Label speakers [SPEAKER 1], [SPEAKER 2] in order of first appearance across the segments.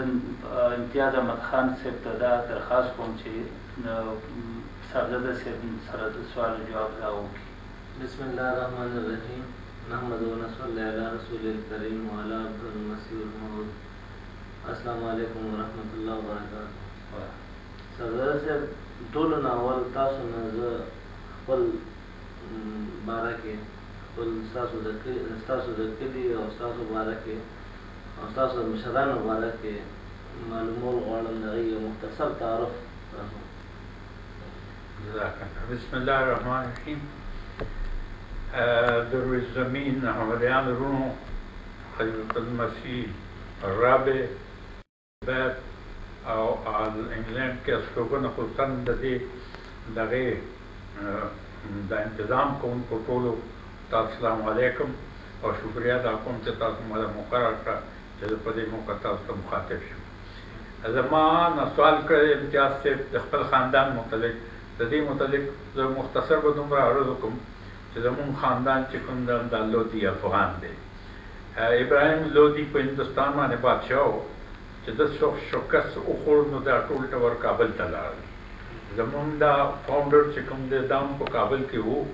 [SPEAKER 1] امتیاز احمد خان صاحب ته دا درخواست کوم چې صاحبزاده صاحب سره د سوال جواب دا وکړي.
[SPEAKER 2] بسم الله الرحمن الرحیم نحمد و نصلی علی رسول الکریم وعلی عبد المسیح الموعود. السلام علیکم ورحمۃ اللہ وبرکاتہ. صاحبزاده صاحب ټولو نه اول تاسو نه زه خپل باره کې خپل ستاسو د کلي او ستاسو باره کې او ستاسو د مشرانو باره کې معلومول غواړم د هغې یو مختصر تعارف تاسو.
[SPEAKER 3] بسم الله الرحمن الرحیم. در روی زمین حملیان رونو حضرت المسیح الرابع بعد او انگلینڈ کے اسلوگن خصوصاً دغه دا انتظام کوم په ټولو تاسو السلام علیکم او شکریہ دا کوم چې تاسو مله مقرر کړه چې په دې موقع تاسو ته مخاطب شم. زما نه سوال کړی امتیاز صاحب د خپل خاندان متعلق د دې متعلق زه مختصر به دومره عرض وکړم چې زموږ خاندان چې کوم دا لودي افغان دی. ابراهیم لودي په هندوستان باندې بادشاه و چې د شکست وخوړ نو دا ټول ټور کابل ته لاړل. زمونږ دا فاؤنډر چې کوم دی دا هم په کابل کې و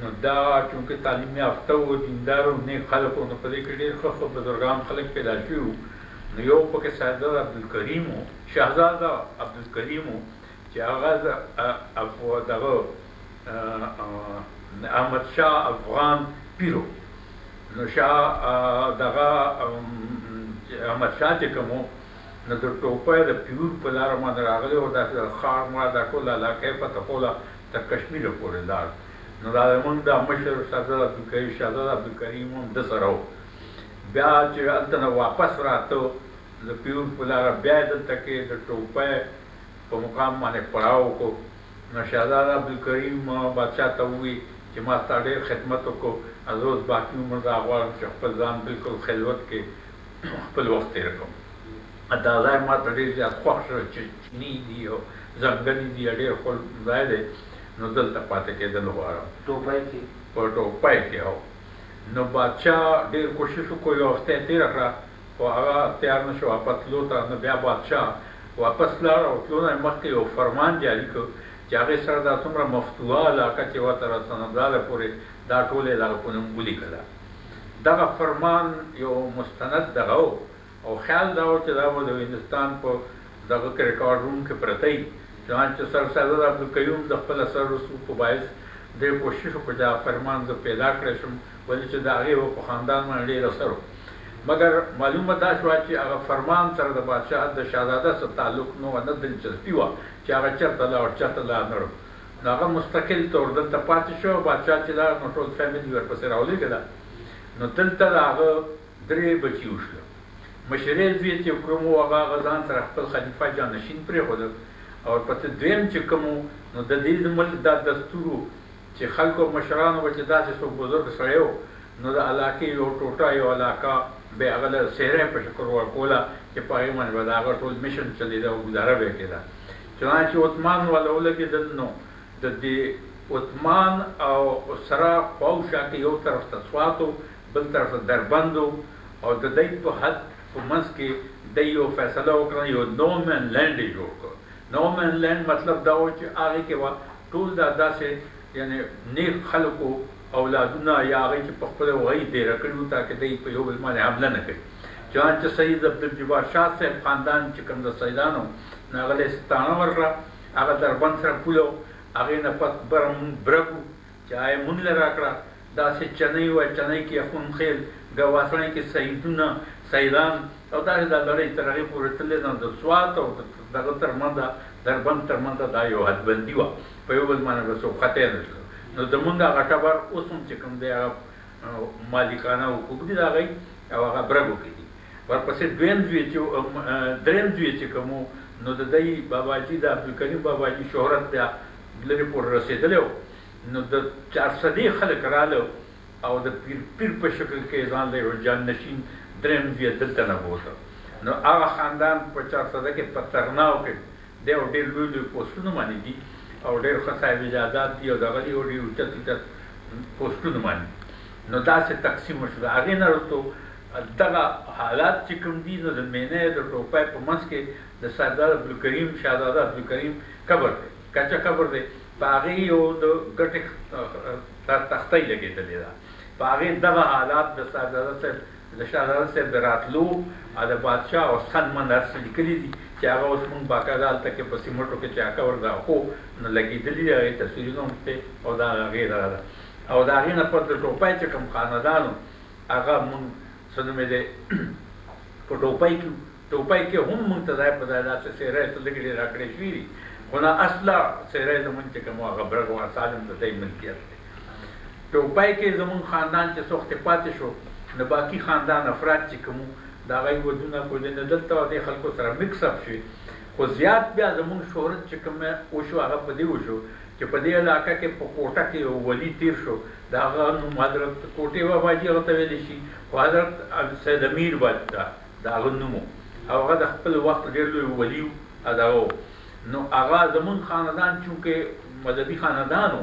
[SPEAKER 3] نو دا چونکې تعلیم یافته و دیندار و نیک خلک و نو په دې کې ډېر ښه بزرګان خلک پیدا شوي وو. نو یو پکې شهزاده عبدالکریم و شهزاده عبدالکریم و چې هغه دغه احمد شاه افغان پیرو. نو دغه احمد شاه چې کوم نو د ټوپۍ د پیور په لاره باندې راغلی او داسې د ښار ما دا ټوله علاقه یې فتح کوله تر کشمیره پورې لاړ. نو دا زمونږ دا مشر شهزاده عبدالکریم هم ده سره و. بیا چې هلته نه واپس راته د پیور په لاره بیا یې دلته کې د ټوپۍ په مقام باندې پړاو وکړو. نو شهزاده عبدالکریم بادشاه ته ووایي چې ما ستا ډېر خدمت وکړو زه اوس باقي عمر دا غواړم چې خپل ځان بلکل خلوت کې خپل وخت تېر کړم. دا ځای ما ته ډېر زیات خوښ شو چې چیني دي او ځنګلي دي ډېر ښه ځای دی نو دلته پاتې کېدل غواړم.
[SPEAKER 2] ټوپۍ کې
[SPEAKER 3] په ټوپۍ کې هو. نو بادشاه ډېر کوشش وکړو یوه هفته یې تېره کړه خو هغه تیار نه شو واپس تلو ته. نو بیا بادشاه واپس لاړ او تلو نه مخکې یو فرمان جاري کړ چې هغې سره دا څومره مفتوحه علاقه چې وه تر سنبلاله پورې دا ټول یې دغه په نوم ولیکله. دغه فرمان یو مستند دغه و او خیال دا و چې دا به د هندوستان په دغه کې ریکارډ روم کې پرته وي. چنانچه سر شهزاده عبدالقیوم د خپل اثر رسوب په باعث ډېر کوشش وکړ چې دا فرمان زه پیدا کړی شم ولې چې د هغې به په خاندان باندې ډېر اثر و. مګر معلومه دا شوه چې هغه فرمان سره د بادشاه د شهزاده سره تعلق نه وه نه دلچسپي وه چې هغه چېرته لاړ چېرته لاړ نه. نو هغه مستقل طور دلته پاتې شو. بادشاه چې لاړ نو ټول فیملي ورپسې راولېږله. نو دلته د هغه 3 بچي وشول. مشرې زوی چې کوم و هغه ځان سره خپل خلیفه جانشین پرېښوده او پسې دویم چې کوم و نو د دې ملک دا دستور و چې خلکو مشرانو به چې داسې څوک بزرګ سړی و نو د علاقې یو ټوټه یو علاقه به یې هغه له سهرۍ په شکل ورکوله چې په هغې باندې به د هغه ټول میشن چلېده او ګزاره به یې کېده. چنانچې عثمان والا ولګېدل نو د دې عثمان او سره خواوشا کې یو طرف ته سوات و بل طرف ته دربند و او د دوی په حد په منځ کې دوی یو فیصله وکړه یو نو مین لینډ یې جوړ کړ. نو مین لینډ مطلب دا و چې هغې کې به ټول دا داسې یعنې نیک خلکو اولادونه یا هغې چې په خپله وغۍ تېره کړي وو تاکې دوی په یو بل باندې حمله نه کوي. چنانچه سید عبدالجبار شاه صاحب خاندان چې کوم د سیدانو نو هغه له ستانه ورکړه. هغه دربند سره پوله و هغې نه پس بره مونږ برګ وو چې هغه یې مونږ له راکړه. داسې چنۍ وه چنۍ کې اخون خیل ګواسڼۍ کې سیدونه سیدان او داسې دا لړۍ تر هغې پورې تللې نو د سوات او دغه ترمنځه دربند ترمنځه دا یو حدبندي وه په یو بل باندې به څوک خطی نه شو. نو زمونږ هغه ټبر اوس هم چې کوم دی هغه مالکانه حقوق دي د هغې او هغه برګو کې دي. ورپسې دریم زوی چې کوم نو د دی باباجي د عبدالکریم باباجي شهرت بیا لرې پورې رسېدلی و. نو د 400 خلک راله او د پیر په شکل کې ځان له یو جانشین دریم زوی دلته نه بوته. نو هغه خاندان په 400 کې په ترناو کې دی او ډېر لوی لوی پوسټونه باندې دي او ډېر ښه صاحب اجازات دي او دغه دي او ډېر اوچت اوچت پوسټونه باندې. نو داسې تقسیم وشوه. هغې نه وروستو دغه حالات چې کوم دي نو د مینې د ټوپۍ په منځ کې د سردار عبدالکریم شهزاده عبدالکریم قبر دی کچه قبر دی په هغې یو د ګټې تختۍ لګېدلې ده په هغې دغه حالات د شهزاده صاحب د راتلو او د بادشاه او خانمند هر څه لیکلي دي چې هغه اوس مونږ باقاعده هلته کې په سیمټو کې چې قبر دا خو نو لګېدلي دي هغې تصویرونه هم شته او دا هغې دغه ده او د هغې نه پس د ټوپۍ چې کوم خاندانو هغه مونږ څه نوم یې دی په ټوپۍ کې هم مونږ ته ځای په ځای داسې څېرې څه لږې ډېرې راکړې شوي دي خو نه اصله څېرې زمونږ چې کوم هغه برګ و سالم د دی ملکیت دی ټوپۍ کې زمونږ خاندان چې سوختې پاتې شو نو باقي خاندان افراد چې کوم د هغوی ودونه کودونه دلته او دې خلکو سره مکس اپ شوي خو زیات بیا زمونږ شهرت چې کوم وشو هغه په دې وشو چې په دې علاقه کې په کوټه کې یو ولي تیر شو د هغه نوم حضرت کوټې باباجي هغه ته ویلی شي خو حضرت سید امیر بادشاه د هغه نوم او هغه د خپل وخت ډېر لوی ولي و نو هغه زمونږ خاندان چونکې مذهبي خاندان و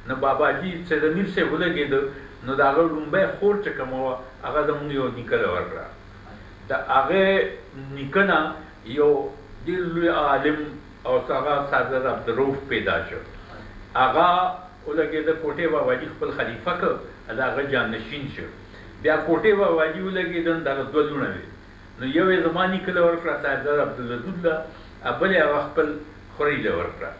[SPEAKER 3] نو باباجي سید امیر صاحب ولګېده نو د هغه لومبی خور چې کومه وه هغه زمونږ یو نیکه له ورکړه د هغې نیکه نه یو ډېر لوی عالم او هغه شهزاده عبدالرؤف پیدا شو هغه ولګېده کوټې باباجي خپل خلیفه کړ د هغه جانشین شو بیا کوټې باباجي ولګېده نو دغه دوه لوڼه وې نو یو یې زما نیکه له ورکړه صاحبزاده عبدالودود له بل یې هغه خپل خورۍ له ورکړه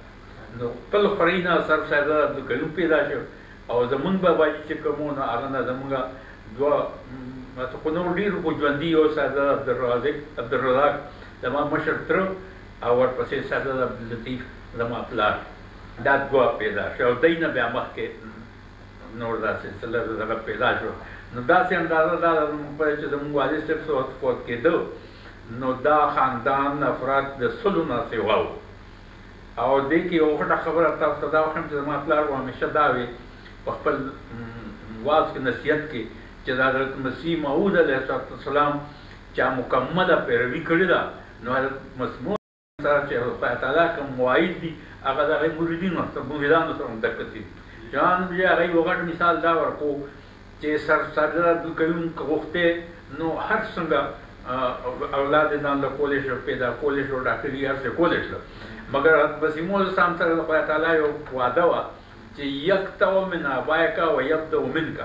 [SPEAKER 3] نو خپل خورۍ نه سر صاحبزاده عبدالکریم پیدا شو او زمونږ باباجي چې کوم و نو هغه نه زمونږ دوه خو نور ډېر خو ژوندي یو صاحبزاده عبدالرزاق زما مشر تره او ورپسې صاحبزاده عبداللطیف زما پلار دا دوه پیدا شو او دی نه بیا مخکې نور دا سلسله دغه پیدا شو نو داسې اندازه دا ده چې زموږ والد صاحب څه وخت فوت کېده نو دا خاندان افراد د سلو نه سوا وو او دې کې یو غټه خبره تاسو ته دا وښیم چې زما پلار و همیشه دا وي په خپل واز کې نصیحت کې چې د حضرت مسیح موعود علیه السلام چا مکمله پیروي کړې ده نو حضرت مسیح سره چې خدای تعالی کوم مواعید دي هغه د هغې مریدانو سره مدقسې دي جان بیا هغې یو غټ مثال دا ورکو چې صدر عبدالکریم غوښتې نو هر څنګه اولاد یې ځان له کولی شو پیدا کولی شو ډاکټري هر څه کولی شو مګر مسیح اسلام سره د خدای تعالی یو وعده وه چې یقطع من ابایک و یبدأ منک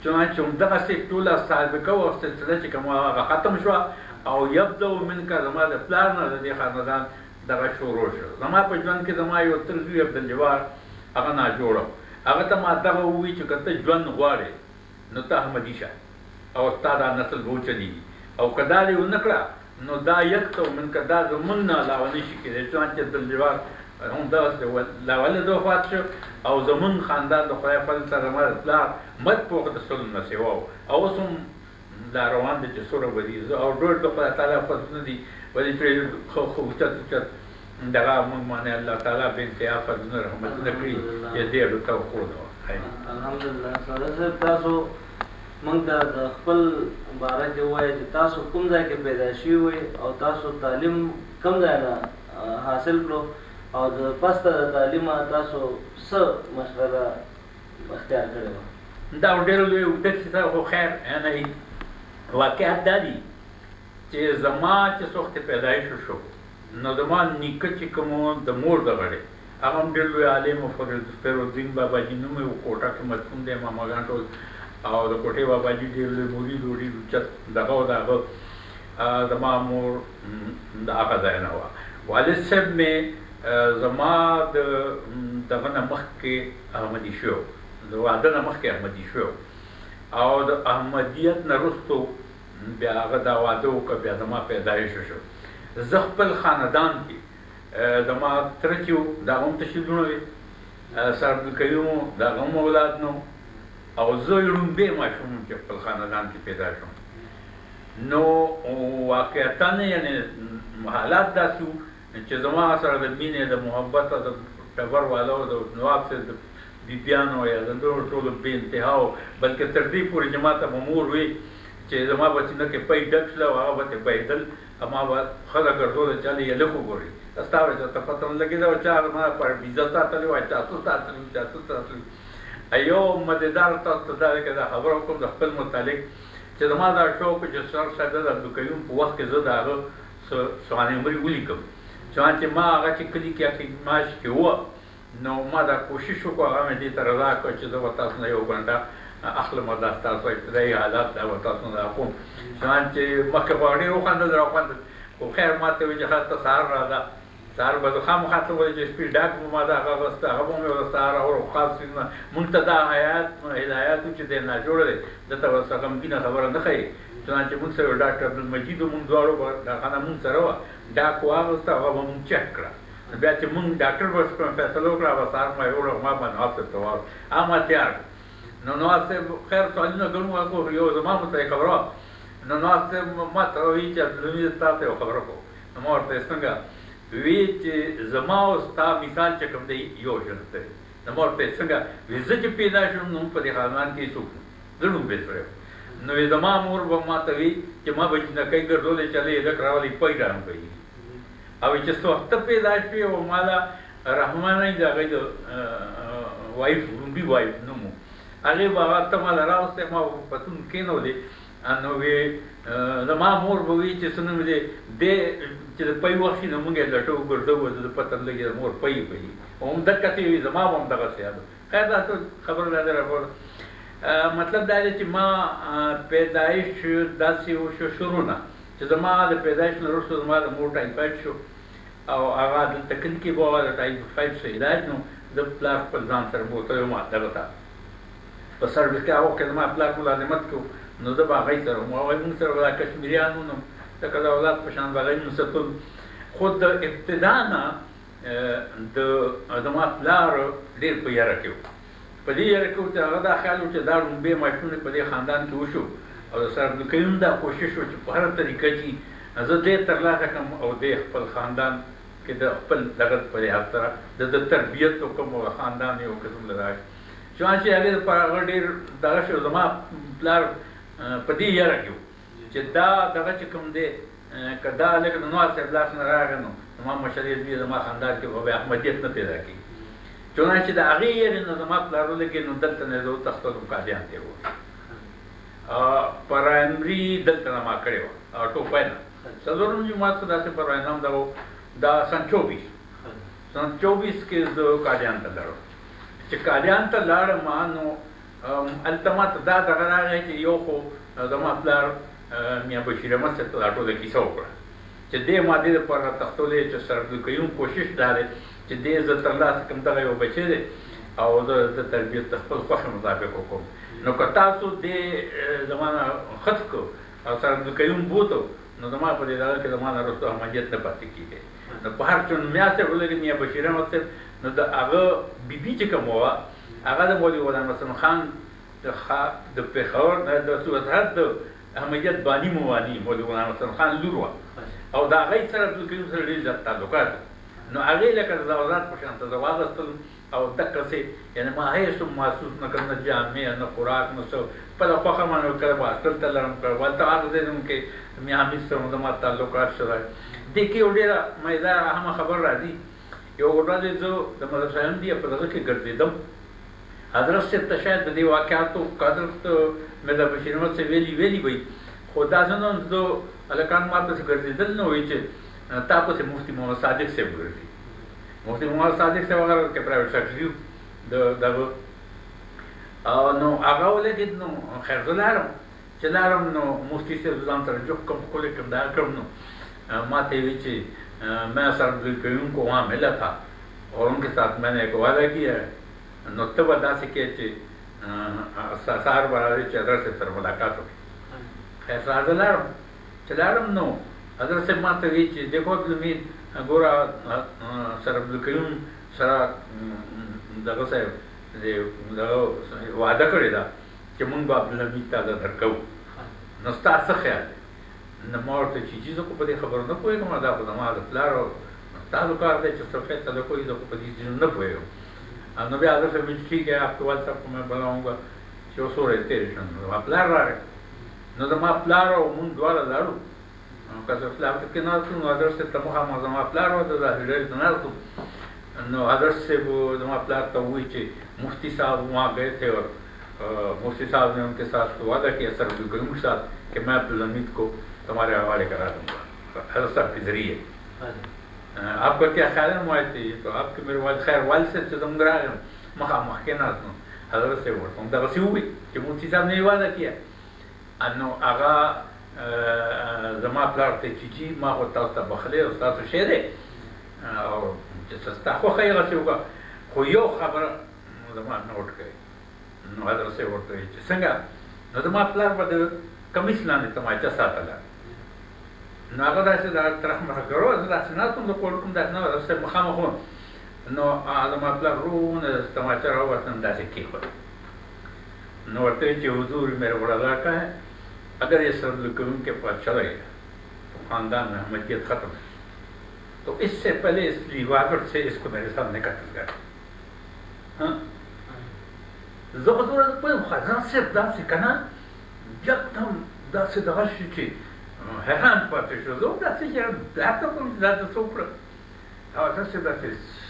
[SPEAKER 3] چنانچه همدغسې ټوله سابقه و سلسله چې کومه هغه ختم شوه او یبدأ منک زما د پلار نه د دې خاندان دغه شروع شو زما په ژوند کې زما یو تر زوی عبدالجوار هغه ناجوړه هغه ته ما دغه ووایي چې که ته ژوند غواړې نو ته احمدي شه او ستا دا نسل به وچلېږي او که دا دې ونه کړه نو دا یقطع منک دا زمونږ نه علاوه نه شي کېدی چنانچه عبدالجوار همدغسې لا ولد وفات شو او زمونږ خاندان د خدای فضل سره زما د پلار مد پوخ د سلو نه سوا و او اوس هم دا روان دی چې څومره به دي او ډېر د خدای تعالی فضلونه دي ولې چې ښه اوچت دغه موږ باندې الله تعالی بې انتها فضلونه رحمتونه کړي چې دې اډو ته وکړو
[SPEAKER 2] الحمدلله سعاده صاحب تاسو موږ ته د خپل باره کې ووایئ چې تاسو کوم ځای کې پیدا شوي وئ او تاسو تعلیم کوم ځای نه حاصل کړو او د پس ته د تعلیمه تاسو څه مشغله اختیار کړې وه
[SPEAKER 3] دا ډېر لوی اوږده کیسه خو خیر نه واقعیت دا دي چې زما چې څه وخت پیدایش وشو نو زما نیکه چې کوم د مور د غړې هغه هم ډېر لوی عالم و فیروالدین باباجي نوم یې و کوټه کې مدفون دی ماماګان ټول او د کوټې باباجي ډېر لوی مرید و ډېر اوچت دغه و د هغه زما مور د هغه ځای نه وه والد صاحب مې زما دغه نه مخکې احمدي شو د واده نه مخکې احمدي شو او د احمدیت نه وروستو بیا هغه دا واده وکړه بیا زما پیدایش وشو زه خپل خاندان کې زما تره چې و د هغه هم تشکیلونه وې سر عبدالکریم و د هغه هم اولاد نه او زه ړومبی ماشوم چې خپل خاندان کې پیدا شوم نو واقعتا یعنې حالات داسې وو چې زما سره د مینې د محبت او د ټبر والا او د نواب صاحب د بیبیانو یا د نورو ټولو بې انتها و بلکې تر دې پورې چې ما ته به مور وی چې زما به سینه کې پۍ ډک شله او هغه به ترې بهېدل ما به ښځه ګرځوله چالې یې لږ وګورئ ستا وایي ته پته نه لګېده او چا ما پر ویزه ساتلې وای جاسوس ساتلي یو مزېدار تاسو ته دا دی که دا خبره وکړم د خپل متعلق چې زما دا شوق چې سر سید عبدالقیوم په وخت کې زه د هغه سوانح عمري ولیکم چنانچې ما هغه چې کلي کې اخماش کې وه نو ما دا کوشش وکړو هغه مې دې ته رضا کړه چې زه به تاسو نه یو ګنټه اخلم دا ستاسو ابتدایي حالات دا به تاسو نه اخلم چنانچې مخکې به ډېر وخندل راوخندل خو خیر ما ته ویل چې ښه ته سهار راځه سهار به زه خامخا ته ویل چې سپي ډاک به ما دا هغه غسته هغه به مې ورته سهار راوړو خاص مونږ ته دا هدایات و چې دی ناجوړه دی دته به څه غمګینه خبره نه ښیي چنانچې مونږ سره ډاکټر عبدالمجید و مونږ دواړو به ډاکخانه مونږ سره وه ډاک واغسته هغه به مونږ چک کړه بیا چې مونږ ډاکټر به فیصله وکړه به سهار ما یوړه ما به نواب صاحب ته واړو هغه ما تیار نو نواب صاحب خیر سوالونه ګڼو هغه یو زما مو ته یې خبره وه نو نواب صاحب ما ته وایي چې عبدالحمید تا ته یو خبره کوو نو ما ورته څنګه وی چې زما او ستا مثال چې کوم دی یو شان دی نو ما ورته څنګه وی زه چې پیدا شوم نو په دې خاندان کې څوک زه نوم بې سړی نو زما مور به ما ته وي چې ما به جنکۍ ګرځولې چلې هلک راولي پی رام کوي او چې څه وخته پیدا شوې او ما له رحمانۍ د هغې د وایف لومړي وایف نوم و هغې به هغه ته ما له راوستی ما پتون کېنولې نو وی زما مور به وي چې څه نوم دی دی چې د پی وخت شي نو موږ یې لټو ګرځوو د پته نه لګي مور پی پي همدقسې وي زما به همدغسې یاد خیر دا ټول خبره را راغله مطلب دا دی چې ما پیدایش داسې وشو شروع نه چې زما د پیدایش نه وروسته زما د مور ټایفاید شو او هغه دلته کلي کې به هغه د ټایفاید څه علاج نو زه پلار خپل ځان سره بوتلی وم دغه ته په سروس کې هغه وخت زما پلار ملازمت کوو نو زه به هغوی سره وم هغوی مونږ سره به دا کشمیریان وو نو لکه د اولاد په شان به هغوی مونږ ساتل خو د ابتدا نه د زما پلار ډېر په یاره کې و په دې یاره کې ورته هغه دا خیال و چې دا لومبې ماشینونه په دې خاندان کې وشو او د سر عبدالقیوم دا کوشش و چې په هره طریقه چې زه دې ترلاسه کړم او دې خپل خاندان کې د خپل دغه په لحاظ سره د تربیت وکړم او خاندان یې یو قسم له راشي چنانچې هغې دپاره هغه ډېر دغه شو زما پلار په دې یاره کې و چې دا دغه چې کوم دی که دا لکه د نواز صاحب لاس نه راغی نو زما مشرې زوی زما خاندان کې به احمدیت نه پیدا کېږي چنانچې د هغې یارې نه زما پلار ولګېد نو دلته نه زه وتښتلم قادیان ته یې پرایمري دلته نه ما کړې وه ټوپۍ نه څلورم جومات خو داسې پرایمري هم دغه دا سن 24 کې زه قادیان ته لاړم چې قادیان ته لاړم نو هلته ما ته دا دغه راغی چې یو خو زما پلار میاں بشیر احمد صاحب ته دا ټوله کیسه وکړه چې دې ما دې دپاره تښتولی چې سر عبدالقیوم کوشش دا دی چې دې زه ترلاسه کړم دغه یو بچی دی او زه د تربیت د خپل خوښې مطابق وکړم نو که تاسو دې زما نه خط کړو او سر عبدالقیوم بوتو نو زما په دې دغه کې زما نه وروسته احمدیت نه پاتې کېږي نو په هر چون میاں صاحب ولګېد میاں بشیر احمد صاحب نو د هغه بیبي چې کومه وه هغه د مولوي غلام حسن خان د پېښور د سرحد د احمدیت باني مواني مولوي غلام حسن خان لور وه او د هغې سره عبدالقیوم سره ډېر زیات تعلقات نو هغې لکه د زوازات په شان ته زه واغېستلم او دقسې یعنې ما هېڅ هم محسوس نه کړم نه جامې نه خوراک نه څه خپله خوښه مې کله به هاسټل ته لاړم کړه هلته هغه ځای زموږ کې میاں حمید سره زما تعلقات شوی دې کې یو ډېره مزدار اهمه خبر راځي یو ورځ زه د مدرسه همدي په دغه کې ګرځېدم حضرت صاحب ته شاید د دې واقعاتو حضرت میرزا بشیر احمد صاحب ویلي وی خو دا زه نه زه هلکان ما پسې ګرځېدل نه وایي چې تا پسې مفتي محمد صادق صاحب ګرځي مفتي محمد صادق صاحب هغه کې پرایویټ سیکرټري و د دغه نو هغه ولګېد نو خیر زه لاړم چې لاړم نو مفتي صاحب ځان سره جوخ کړم ښکلی کړم دا کړم نو ما ته یې وی چې میں سر عبدالقیوم کو وہاں ملا تھا اور ان کے ساتھ میں نے ایک وعدہ کیا ہے نو ته به داسې کې چې سهار به راځي چې حضرت صاحب سره ملاقات وکړي خیر سهار زه لاړم چې لاړم نو حضرت صاحب ما ته وایي چې دیکھو عبدالحمید ګوره سر عبدالقیوم سره دغه صاحب دغه وعده کړې ده چې مونږ به عبدالحمید ته دا درکوو نو ستا څه خیال دی نو ما ورته چې چیزو خو په دې خبرو نه پوهېږم دا خو زما د پلار او ستاسو کار دی چې څه فیصله کوي زه خو په دې چیزو نه پوهېږم نو بیا حضرت صاحب ٹھیک ہے آپ کے والد صاحب کو میں بلاؤں گا چې اوس ورته رسن زما پلار راغی نو زما پلار او مونږ دواړه لاړو نو که زه پلار ته کېناستو نو حضرت صاحب ته مخامخ زما پلار و د ظاهري ته ناستو نو حضرت صاحب زما پلار ته ووایي چې مفتی صاحب وہاں گئے تھے اور मुफ्ती साहब ने उनके साथ वादा किया सरगुल के साथ कि मैं अब्दुल हमीद को तुम्हारे हवाले करा दूंगा हज़रत साहब के जरिए। आपका क्या ख्याल है मुआती? तो आपके मेरे वाल खैर वाल से तुमगरा मखा मखके ना हज़रत से बोलता हूँ दरसी हुई कि मुफ्ती साहब ने वादा किया अनो आगा जमा प्लार थे चीची माँ होता उसका बखले उसका तो शेरे और सस्ता को खैर से होगा खोयो खबर जमा नोट गए हज़रत से वोट गए संगा न जमा प्लार पर कमिस लाने तुम्हारे साथ अला नागदा से तरह मर करो ना तुम तो कोड तुम दास ना से मखा मखो नो जमा प्लार रून तुम्हारे रहो वतन दासे की हो नो ते जो हुजूर मेरे बड़ा लड़का है अगर ये सब लोग उनके पास चला गया तो खानदान में अहमदियत खत्म है तो इससे पहले इस रिवावट से इसको मेरे सामने कत्ल कर हाँ ज़बरदस्त पर ख़ज़ान से दास कना जब हम दास दास चीज़ हैरान पाते शो लोग दास यार दास को ज़्यादा सोपर और दास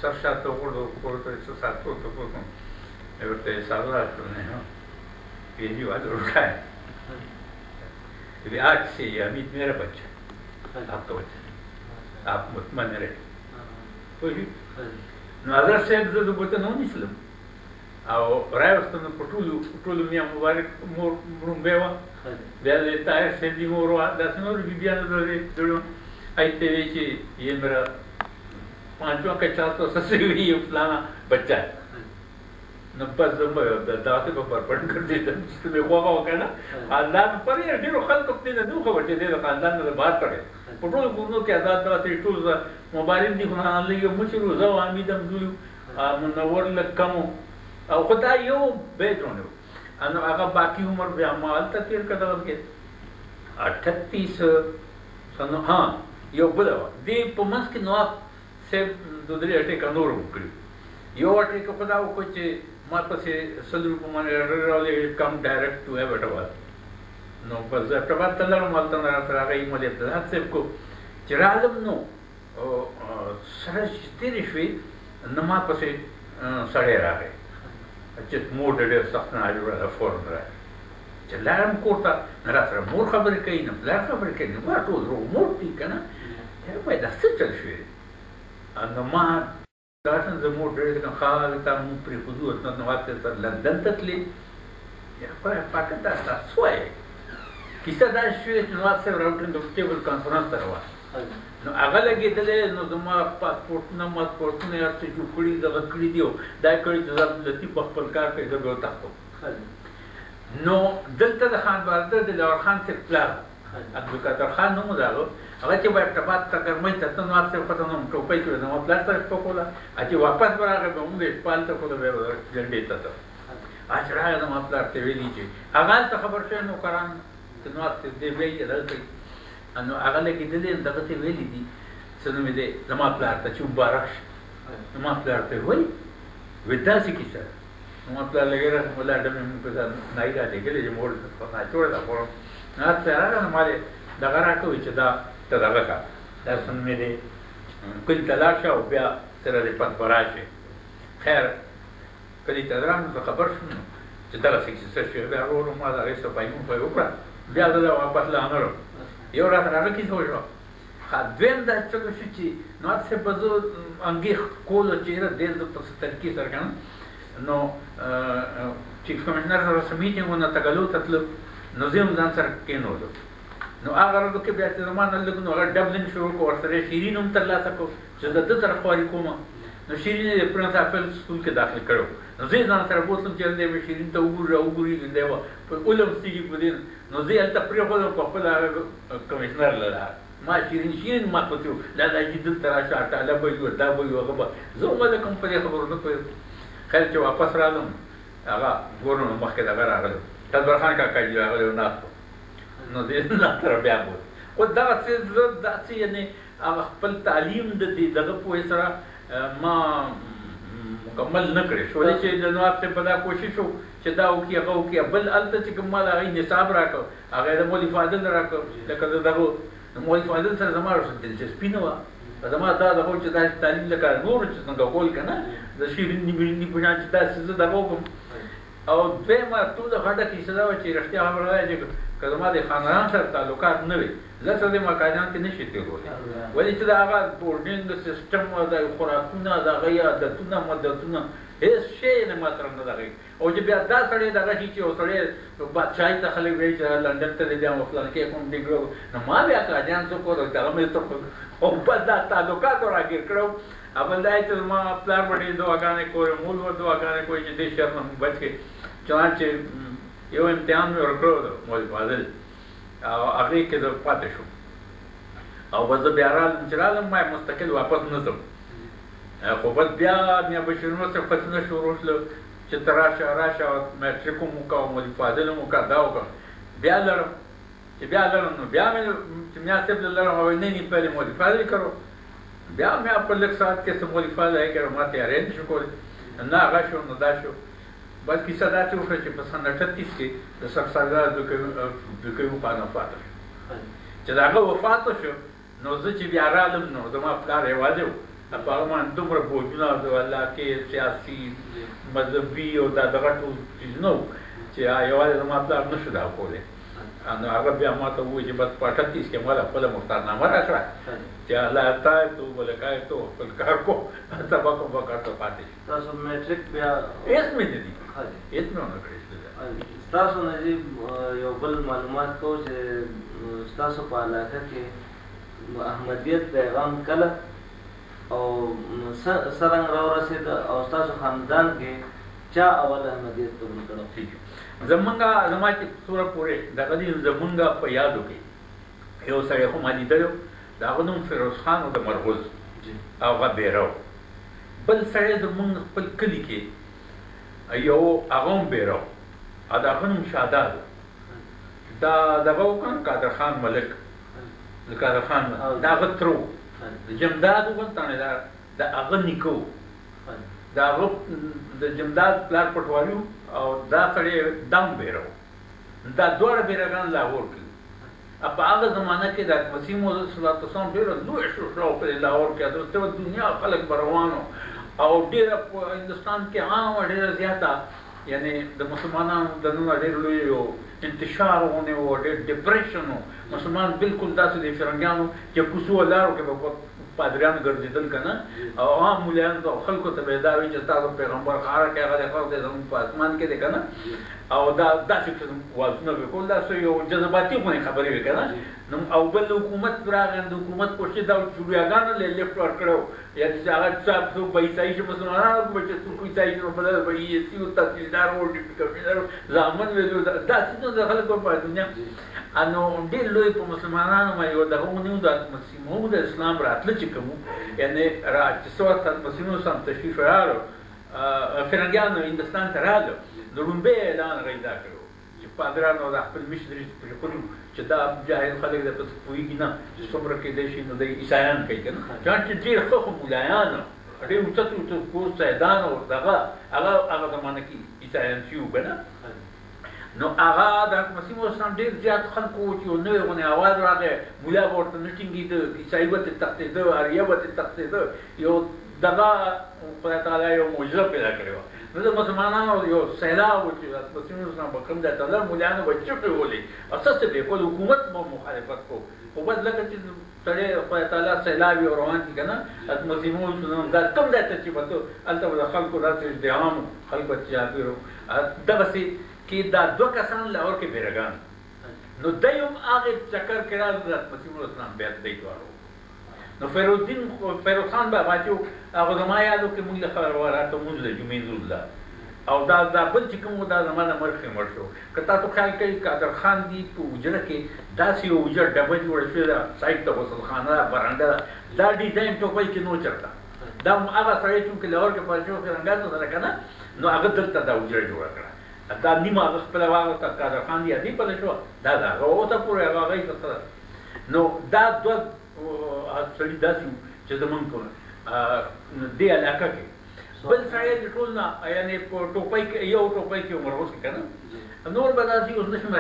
[SPEAKER 3] सरशा तो कोड़ तो साथ तो एवरते सारा तो नहीं हाँ ये जी बात उठा है ये आज से ये अमित मेरा बच्चा आप तो बच्चा आप मुतमन रहे तो ही नज़र से जो बोलते ना मुस्लिम आओ रायवस्तन पटुलु मियां मुबारक मुरुंबेवा बेले तार सेदी मोरवा दासनो बिबियान दो आइते वेची ये मेरा पांचवा कक्षा तो ससे हुई फलाना बच्चा है नब्बत दाते को बर्पण कर देते इसमें हुआ होगा ना खानदान पर ये फिर खल को अपने नहीं खबर दे दे खानदान में बात पड़े पटोल गुनो के आजाद दाते टूल मुबारक दी खुना लगे मुचरू जाओ आमीदम दुलु मुनवर लकमो और खुदा यो बेदरोने अन आगा बाकी उम्र बे अमाल तक का दब के 38 सन हां यो बुलावा दे पमस के नो से दुदरे अटे कनोर उकड़ी यो अटे को खुदा को कुछ मत से सदर को माने रोले कम डायरेक्ट टू एवटवा नो पर जब तलर माल तना तरा गई मोले हाथ से को चिरालम नो सरस तेरे शे नमा पसे सड़े रहे चित मोड़ डे सपना आज वाला फॉर्म रहा है चलारम कोटा नरात्र मोर खबर कहीं न ब्लैक खबर कहीं न बात रो मोटी कना है भाई दस चल शे अनमा दासन ज मोड़ डे का खाल का मुप्री हुजूर न नवाते तर लंदन तक ले या पर पाकता सा सोए किसा दा शे नवात से राउटिंग द टेबल कॉन्फ्रेंस तरवा नो आगा लगे दले नो दमा पासपोर्ट न पासपोर्ट ने अर्थ जुकड़ी दगकड़ी दियो दाय कड़ी जब लती पखपल का के जब होता तो नो दलता खान बादर दल और खान से प्लान अब्दुल कादर खान नो मदालो अगर के बात बात तक मैं तत नो आपसे पता नो तो पे तो नो प्लान पर पकोला आज वापस बरा के मुंगे पाल तो को झंडे तत आज रहा नो आपला ते वेली जे आगाल तो खबर से नो करान तो नो आपसे दे वे दल अनो आगले की दिले दगते वेली दी सनो में दे नमा प्लार ता चुबारश नमा प्लार ते होई विदासी की सर नमा प्लार लगे रहा बोला डम में पे नाई का देखे ले मोड़ तो ना छोड़ दा पर ना तेरा हमारे दगरा को इचदा तदगा का दर्शन में दे कुल तलाशा हो गया तेरा दे पत बराशे खैर कली तदरान तो खबर सुनो जदा से से बे रो मा दा रेस पाई मु पे ऊपर बिया दा वापस ला आनरो यो रात रात की हो रहा खाद्वेन दा चलो शुची नॉट से बजो अंगी कोलो चेहरा देल तो तरकी सरकन नो चीफ कमिश्नर सर मीटिंग होना तगलो ततलो नजीम जान सर के नो नो अगर तो के बेत जमान लग नो अगर डबलिन शुरू को और सरे शिरीन उम तल्ला सको जदा द तरफ वाली कोमा नो शिरीन ने प्रिंस आफल स्कूल के दाखिल करो नजीम जान सर बोतल चल दे में शिरीन तो उगुरी देवा पर उलम सीगी बुदिन नजी अल तप्रियो को पपला कमिश्नर लला मा शिरीन मा पतो लादा जिद तरह शाटा लबयो दाबयो गबा जो मले कंपनी खबर न को खैर जो वापस रालम आगा गोरनो मखे दगा रागलो तदबर खान का काजी रागलो ना नजी ना तरह ब्याबो को दासी यानी खपल तालीम दी दगा पोए सरा मा मुकम्मल न करे शोले चे जनवाब से पता कोशिश हो चदाओ की अगो की बल अलत चे कमाल आ निसाब राको अगर मोली फादल राको लकद दगो मोली फादल सर जमार से दिलचस्पी न हुआ जमा दा दगो चदा तालीम लका नूर चे संग गोल कना द शिरिन नि पुना चदा से दगो او دویمه ټوله غټه کیسه دا وه چې رښتیا خبره ده چې که زما د خاندان سره تعلقات نه وي زه سره د مقاجان کې نه شي تېرولی ولې چې د هغه بورډینګ سیسټم د خوراکونه د هغه عادتونه مدتونه هېڅ شی نه ما سره نه دغه او چې بیا دا سړی دغه شي چې یو سړی بادشاهي ته خلک وایي چې لنډن ته دی بیا فلانه کې کوم ډیګرو نو ما بیا قاجیان څه کول دغه مې ته او بس دا تعلقات راګیر کړو اول دا چې زما پلار به ډېرې دعاګانې کولې مول به دعاګانې کوي چې دې شر نه بچ کړي چنانچې یو امتحان مې ورکړی و د مولوي فاضل او هغې کې زه پاتې شوم او بس زه بیا رالم چې رالم ما مستقل واپس نه ځم خو بس بیا میا بشیر نور څخه فتنه شروع شوه چې ته راشه میټریک هم وکړه او مولوي فاضل هم وکړه دا وکړه بیا لړم چې بیا لړم نو بیا مې چې میا صاحب له لړم او نه پهلې مولوي فاضل کرو بیا مې په لږ ساعت کې څه مولوي فاضل یې کړو ما تیاری نه شو کولی نه هغه شو نو دا شو بس کیسه دا چې وشوه چې په سن 38 کې د سرسالار دوکوي خان وفات شو چې د هغه وفات شو نو زه چې بیا رالم نو زما پلار یوازې و په هغه باندې دومره بوجونه د الله کې سیاسي مذهبي او دا دغه ټول څیزونه وو چې یوازې زما پلار نه شو دا کولی نو هغه بیا ما ته ووایي چې بس په 38 کې ماله خپله مختارنامه راکړه چې الله اتایتو ولکایتو خپل کار کو سبا کوم به کار ته پاتې شي
[SPEAKER 2] تاسو میټریک بیا
[SPEAKER 3] هېڅ مې نه دي هېڅ مې ونه کړی
[SPEAKER 2] ستاسو نجیب یو بل معلومات کوو چې ستاسو په علاقه کې احمدیت پیغام کله او څرنګه راورسېد او ستاسو خاندان کې چا اول احمدیت قبول کړو
[SPEAKER 3] زمونږه زما چې څومره پورې دغه دي زمونږه په یادو کې یو سړی خو ما لیدلی و د هغه نوم فیروز خان و د مرغوز او هغه بیره و بل سړی زمونږ خپل کلي کې یو هغه هم بیره و او د هغه نوم شاداد و دا دغه و که قادر خان ملک د قادر خان د هغه تره و د جمداد و د هغه نیکه و د هغه د جمداد پلار پټوالي و او دا سړی دم بیره و دا دواړه بیرهګان لاهور کې په هغه زمانه کې د مسیح موعود صلی الله علیه وسلم ډېره لویه شوشله وه په لاهور کې حضرت دنیا خلک به روان او ډېره په هندوستان کې عامه ډېره زیاته یعنې د مسلمانانو دننه ډېر لوی یو انتشار غونې و ډېر ډپریشن و مسلمان بالکل داسې د فرنګیانو چې کوڅو لارو کې به پادریان ګرځېدل که نه او عام مولیانو ته خلکو ته به یې دا وي چې تاسو پیغمبر خاره کې هغه د خلک دی زموږ په اسمان کې دی که نه او دا داسې قسم وازونه به کول داسې یو جذباتي غونې خبرې وې که نه نو او بل حکومت راغی د حکومت کوشش دا چوریاګانو له لیفټ ورکړی و یعنې چې هغه څوک به عیسایي شي مسلمانانو به چې څوک عیسایي شي نو بدل به یې سي و تحصیلدار و ډیپټي کمشنر و زامن ویلو داسې نو د خلکو په دنیا نو ډېر لوی په مسلمانانو باندې یو دغه ونیو د مسیح موعود اسلام راتله چې کوم یعنې چې څه وخت مسیح موعود اسلام تشریف راغلو فرنګیانو هندوستان ته راغلو نو لومبی اعلان هغوی دا کړی چې پادرانو د خپل مشري پرېښولي چې دا جاهل خلک دی پسې پوهېږي نه چې څومره کېدی شي نو دی عیسایان کوي که نه چانټې ډېر ښه خو ملایان ډېر اوچت اوچت پوست سیدان او دغه هغه زمانه کې عیسایان شي وو که نه نو هغه د مسیح موعود اسلام ډېر زیات خلکو چې یو نوی غونې اواز راغی مولا به ورته نه ټینګېده عیسایي به ترې تښتېده اریه به ترې تښتېده یو دغه خدای تعالی یو معجزه پیدا کړې وه نو د مسلمانانو یو سیلاب و چې مسیح موعود اسلام به کوم ځای ته لاړ مولیانو به چپې ولې او څه به یې کول حکومت به مخالفت کو خو بس لکه چې سړی خدای تعالی سیلاب یو روان کړي که نه مسیح موعود اسلام دا کوم ځای ته چې به ته هلته به د خلکو داسې ازدحام و خلک به چاپېر و دغسې کې دا دوه کسان لاهور کې بیرهګان نو دی هم هغې چکر کې راغلل د مسیح موعود اسلام بیا دی دواړو نو فیروز خان بابا چې هغه زما یاد و کې مونږ له خبر راته مونځ د جمعې لمونځ ده او دا بل چې کوم و دا زما د مرګ مړ شو که تاسو خیال کوئ قادر خان دي په حجره کې داسې یو حجره ډبه جوړه شوې ده سایډ ته غسلخانه ده برنډه ده دا ډیزاین ټوپۍ کې نو چرته دا هغه سړی چونکې لاهور کې پاتې شو فرنګانو سره که نه نو هغه دلته دا حجره جوړه کړه دا نیمه هغه خپله واغسته قادر خان دي ادي پله شوه دا د هغه اوسه پورې هغه هغوی سره نو دا دوه سړي داسې وو چې زمونږ په دې علاقه کې بل سړی د ټول نه یعنې په ټوپۍ کې یو ټوپۍ کې عمر اوس کې که نه نور به داسې اوس نه شم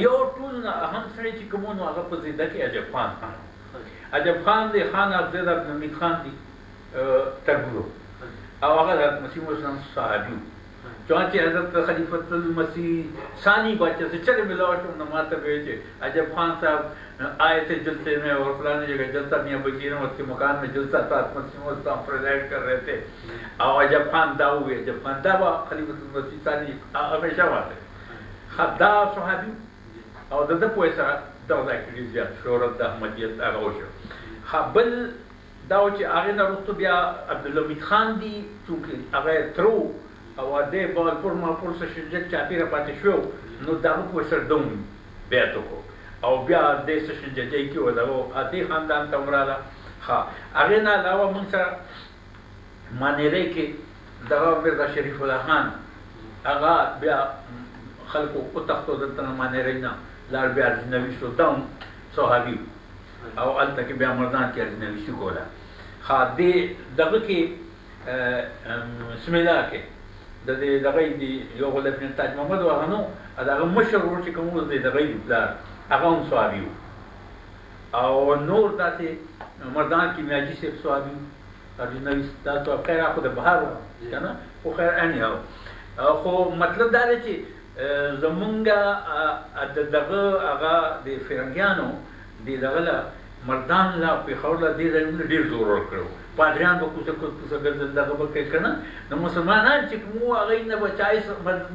[SPEAKER 3] یو ټول نه اهم سړی چې کوم نو هغه په زیده کې عجب خان عجب خان دی خان افضل عبدالحمید خان دی تربورو او هغه د مسیح موعود اسلام صحابي و चवां چې حضرت خلیفۃ المسیح ثانی بچے سے چلے ملاو شو نہ ماته وی چې عجب خان صاحب آئے تھے جلسے میں اور فلاں جگہ جلسہ میاں بشیر احمد کے مکان میں جلسہ تھا مسلم اسلام پریزائڈ کر رہے تھے اور عجب خان دا ہوئے عجب خان دا خلیفۃ المسیح ثانی ہمیشہ بات ہے خدا صحابی او د په سره دا ځکه زیات شهرت د احمدیت هغه وشو خپل دا چې هغه نه وروسته بیا عبدالحمید خان دی چې هغه ترو او د بالپور مالپور څخه شجاع چاپیره پاتې شو نو دا په سر دوم بیا تو او بیا د شجاع کې وداو اتی خاندان ته وراله ها هغه نه علاوه موږ سره مانیره کې دغه ورته شریف الله خان هغه بیا خلکو او تختو دلته مانیره نه لار بیا ارزنوی شو دم صحابی او الته کې بیا مردان کې ارزنوی شو کوله ها دغه کې بسم الله کې د دې دغه دی یو غل ابن تاج محمد وغنو دغه مشر ور چې کوم د دغه دی بلار هغه هم صحابي او نور داسې مردان کې میاجي سیب صحابي ارزنوی تاسو خیر اخو د بهار کنه خو خیر اني خو مطلب دا دی چې زمونږ دغه هغه د فرنګیانو دغه لا مردان لا پیښور لا دې ډېر زور ورکړو پادریان به کوڅه ګرځېدل دغه به کوي که نه نو مسلمانان چې کوم هغوی نه بچای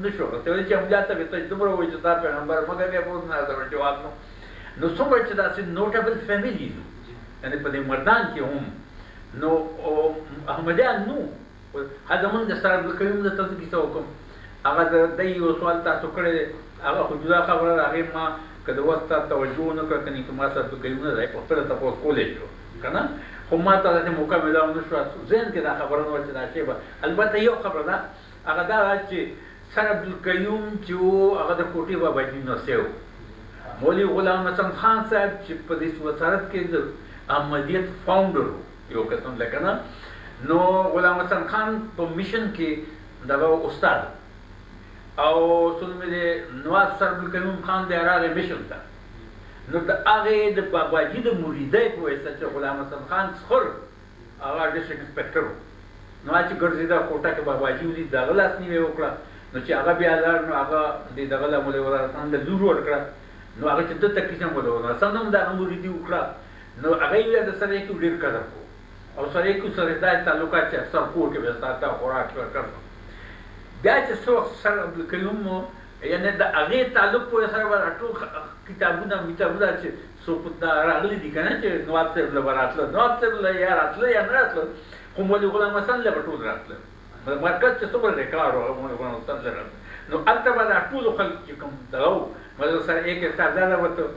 [SPEAKER 3] نه شو ته وایي چې همدلته به ته دومره وایي چې دا پیغمبر مګر بیا پوه نه ورته جواب نو څومره چې داسې نوټبل فیملیز یعنې په دې مردان کې هم نو احمدیان نو زمونږ د سر عبدالکریم د تاسو کیسه وکړم هغه د یو سوال تاسو کړی هغه خو جدا خبره هغې ما که د وخت ته توجه ونه کړه کنې که ما سره عبدالکریم نه دی په خپله تپوس کولی شو که نه خو ما ته داسې موقع میلاو نه شوه ذهن کې دا خبره نه وه چې دا شی به البته یو خبره ده هغه دا ده چې سر عبدالقیوم چې و هغه د کوټې باباجي نوسی و مولوي غلام حسن خان صاحب چې په دې وزارت کې د احمدیت فاونډر و یو قسم لکه نه نو غلام حسن خان په میشن کې دغه استاد او څومره د نواز سر عبدالقیوم خان دی راغی میشن ته نو د هغې د باباجي د مریدۍ په واسطه چې غلام حسن خان څخر هغه ډسټرکټ انسپکټر و نو هغه چې ګرځېده کوټه کې باباجي ولید د هغه لاسنیوی وکړه نو چې هغه بیا لاړ نو هغه د دغه له مولوي ورحمن د لور ورکړه نو هغه چې دلته کیسه مولوي ورحمن هم د هغه مریدي وکړه نو هغه یې د سره کې ډېر قدر کو او سره کې سره دا تعلقات چې اکثر کور کې به ساته خوراک ورکړ بیا چې څو سر عبدالقیوم یعنی د هغې تعلق پورې سره به ټول کتابونه چې څوک راغلي دي که نه چې نواب صاحب له به راتله نواب صاحب له یا راتله یا نه راتله خو مولوي غلام حسن له به ټول راتله مرکز چې څومره ریکارډ و مولوي غلام حسن له راتله نو هلته به دا ټولو خلک چې کوم دغه و مطلب سره ایک سردار وته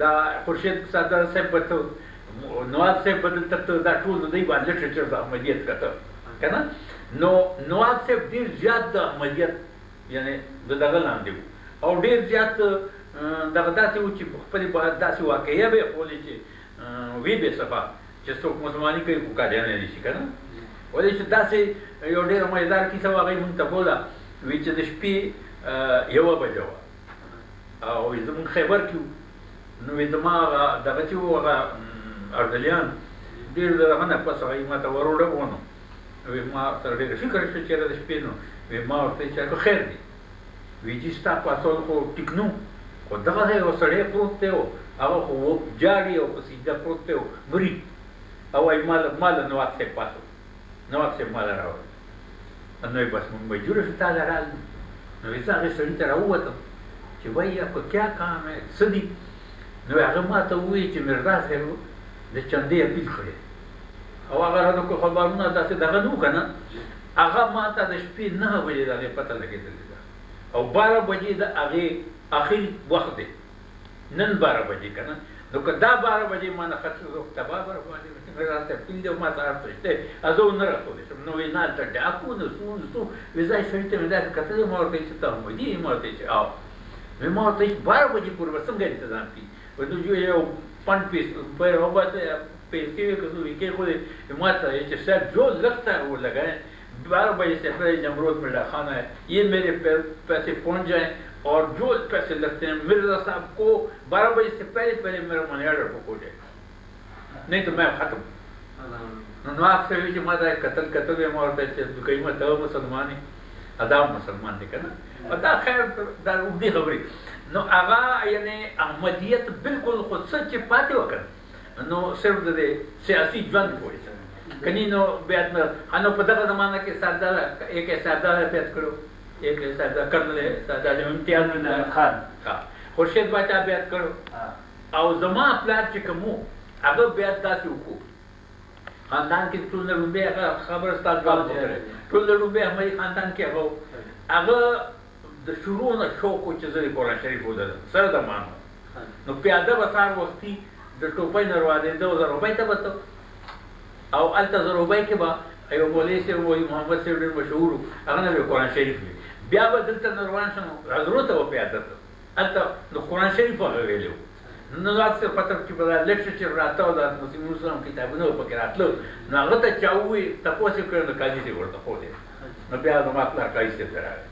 [SPEAKER 3] دا خورشید سردار صاحب وته نواب صاحب به دلته ته دا ټول د دوی باندې لټریچر د احمدیت کته که نه نو نواب صاحب ډېر زیات د احمدیت یعنی د دغه لاندې و او ډېر زیات دغه داسې و چې په خپلې داسې واقعیه به یې ښولې چې وی به صفا چې څوک مسلماني کوي خو قادیانی نه شي که نه ولې چې داسې یو ډېره مزدار کیسه وه هغوی مونږ ته کوله وی چې د شپې 1 بجه وه او زمونږ خیبر کې وو نو زما هغه دغه چې و هغه اردلیان ډېر د هغه نه پس هغوی ما ته وروړه ونه ما سره ډېر فکر شو چېرې د شپې نو ما ورته چې خیر دی وی چې ستا پاسول خو ټیک نو خو دغه ځای یو سړی پروت دی و هغه خو جاړي او په سجده پروت دی و مرید او وایي ماله نواب صاحب پاسو نواب صاحب ماله راوړل نو یې بس مونږ مجبوره شو تا له رالو نو زه هغې سړي ته راووتم چې وایي په کیا کام ہے څه دي نو هغه ما ته ووایي چې مرزا صاحب د چندې اپیل کړی او هغه راته خبرونه داسې دغه نه و که نه هغه ما ته د شپې 9 بجې د هغې پته لګېدلې ده او 12 بجې د هغې اخر وخت دی نن 12 بجې که نه نو که دا 12 بجې ما نه خط تباه بربادې راته پیل دی او ما ته هر څه شته زه ونه رسولی شم نو وایي نه هلته ډاکو نه څو نه څو وایي ځای سړي ته مې داسې کتلې ما ورته وایي چې ته احمدي یې ما ورته وایي چې او وایي ما ورته وایي 12 بجې پورې به څنګه انتظام کړي وایي ته جو یو پنډ پیس پیر وباسه پیسې وې که څه وایي کېښودې ما ته وایي چې صاحب جو لږ تا وہ لگائیں 12 بجے سے پہلے جمرود مرزا خان ہے یہ میرے پیسے پہنچ جائیں اور جو پیسے لگتے ہیں مرزا صاحب کو 12 بجے سے پہلے میرا منی آرڈر بک ہو جائے نہیں تو میں ختم نواب سے بھی ماتا قتل میں مورتا ہے قیمت مسلمانی دا مسلمان دی که نه دا خیر دا اوږدې خبرې نو هغه یعنې احمدیت بلکل خو څه چې پاتې وکړ نو صرف د سیاسي ژوند پورې کني نو بیا نو په دغه زمانه کې سردار ایک سردار پیدا کړو ایک سردار کرنل سردار امتیاز خان خورشید باچا بیعت کړو او زما پلار چې کوم هغه بیعت داسې وکړو خاندان کې ټول نه لومبې هغه خبره ستاسو جواب وکړي ټول نه لومبې احمدي خاندان کې هغه د شروع نه شوق و چې زه د قرآن شریف ودرم سره د مانو نو پیاده به سهار وختي د ټوپۍ نه روانېده زه روبۍ ته به او هلته زه روبۍ کې به یو مولوي صاحب وایي محمد صاحب ډېر مشهور و هغه نه به قرآن شریف وي بیا به دلته نه روان شم حضرو ته به پیاده ته هلته د قرآن شریف هغه ویلی و نو اکثر پته چې به دا لیکچر راته او د مسلمانو اسلام کتابونه پکې راتلل نو هغه ته چا ووایي تپوس یې کړی نو قاضي صاحب ورته ښودی نو بیا زما پلار قاضي صاحب ته راغی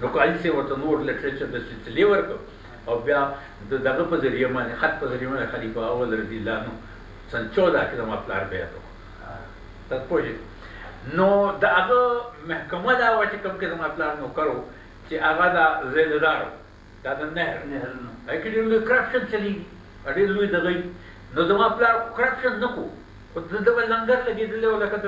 [SPEAKER 3] نو قاضي صاحب ورته نور لیکچر د سلسلې ورکړ او بیا د دغه په ذریعه باندې خط په ذریعه باندې خلیفه اول رضی الله عنه سن 14 کې زما پلار بیعت وکړ تاسو پوه نو د هغه محکمه دا وه چې کوم کې زما پلار نوکر و چې هغه دا زیندهدار و دا د نهر هغې کې ډېر لوی کرپشن چلېږي ډېر لوی دغه نو زما پلار کرپشن نه کو خو د ده به لنګر لګېدلی و لکه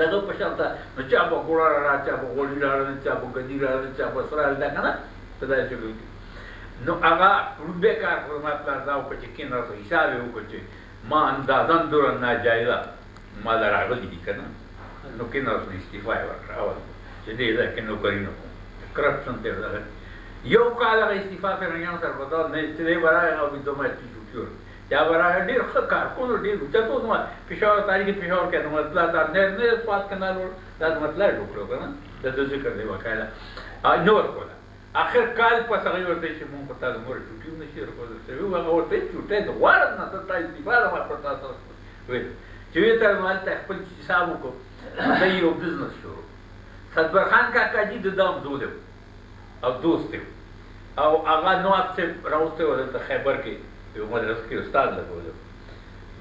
[SPEAKER 3] دغه په شان ته نو چا به ګوړه راړه چا به غوړي راړه چا به ګدي راړه چا به سره دا که نه په داسې شکل کې نو هغه روبې کار خو زما پلار دا وکړه چې کېناستو حساب یې وکړه چې ما اندازن دوره ناجایزه ما له راغلي دي که نه نو کېناستو استعفا یې ورکړه اول چې دې ځای کې نوکري نه کوم کرپشن ته دغه یو کال هغه استعفا فرنګیانو سره په دغه نه چې دی به راغی هغه دوه میاشتې چوټي ورکړه یا به راغی ډېر ښه کارکونو ډېر اوچت و زما پېښور تاریخي پېښور کې زما پلار دا نه سوات کنال دا زما پلار جوړ کړو که نه د ده ذکر دی باقاعده نه ورکوله آخر کال پس هغوی ورته وایي چې مونږ په تا زموږ چوټي هم نشي ورکولی هغه ورته وایي چوټۍ زه غواړم نه ته تا استعفا زما پر تا سره ویل چې ویې ته ما هلته خپل حساب وکړو ده یو بزنس شروع صدبرخان کاکا جي د ده همزولی و او دوست و او هغه نواب صاحب راوستی و دلته خیبر کې یو مدرسه کې استاد لګولی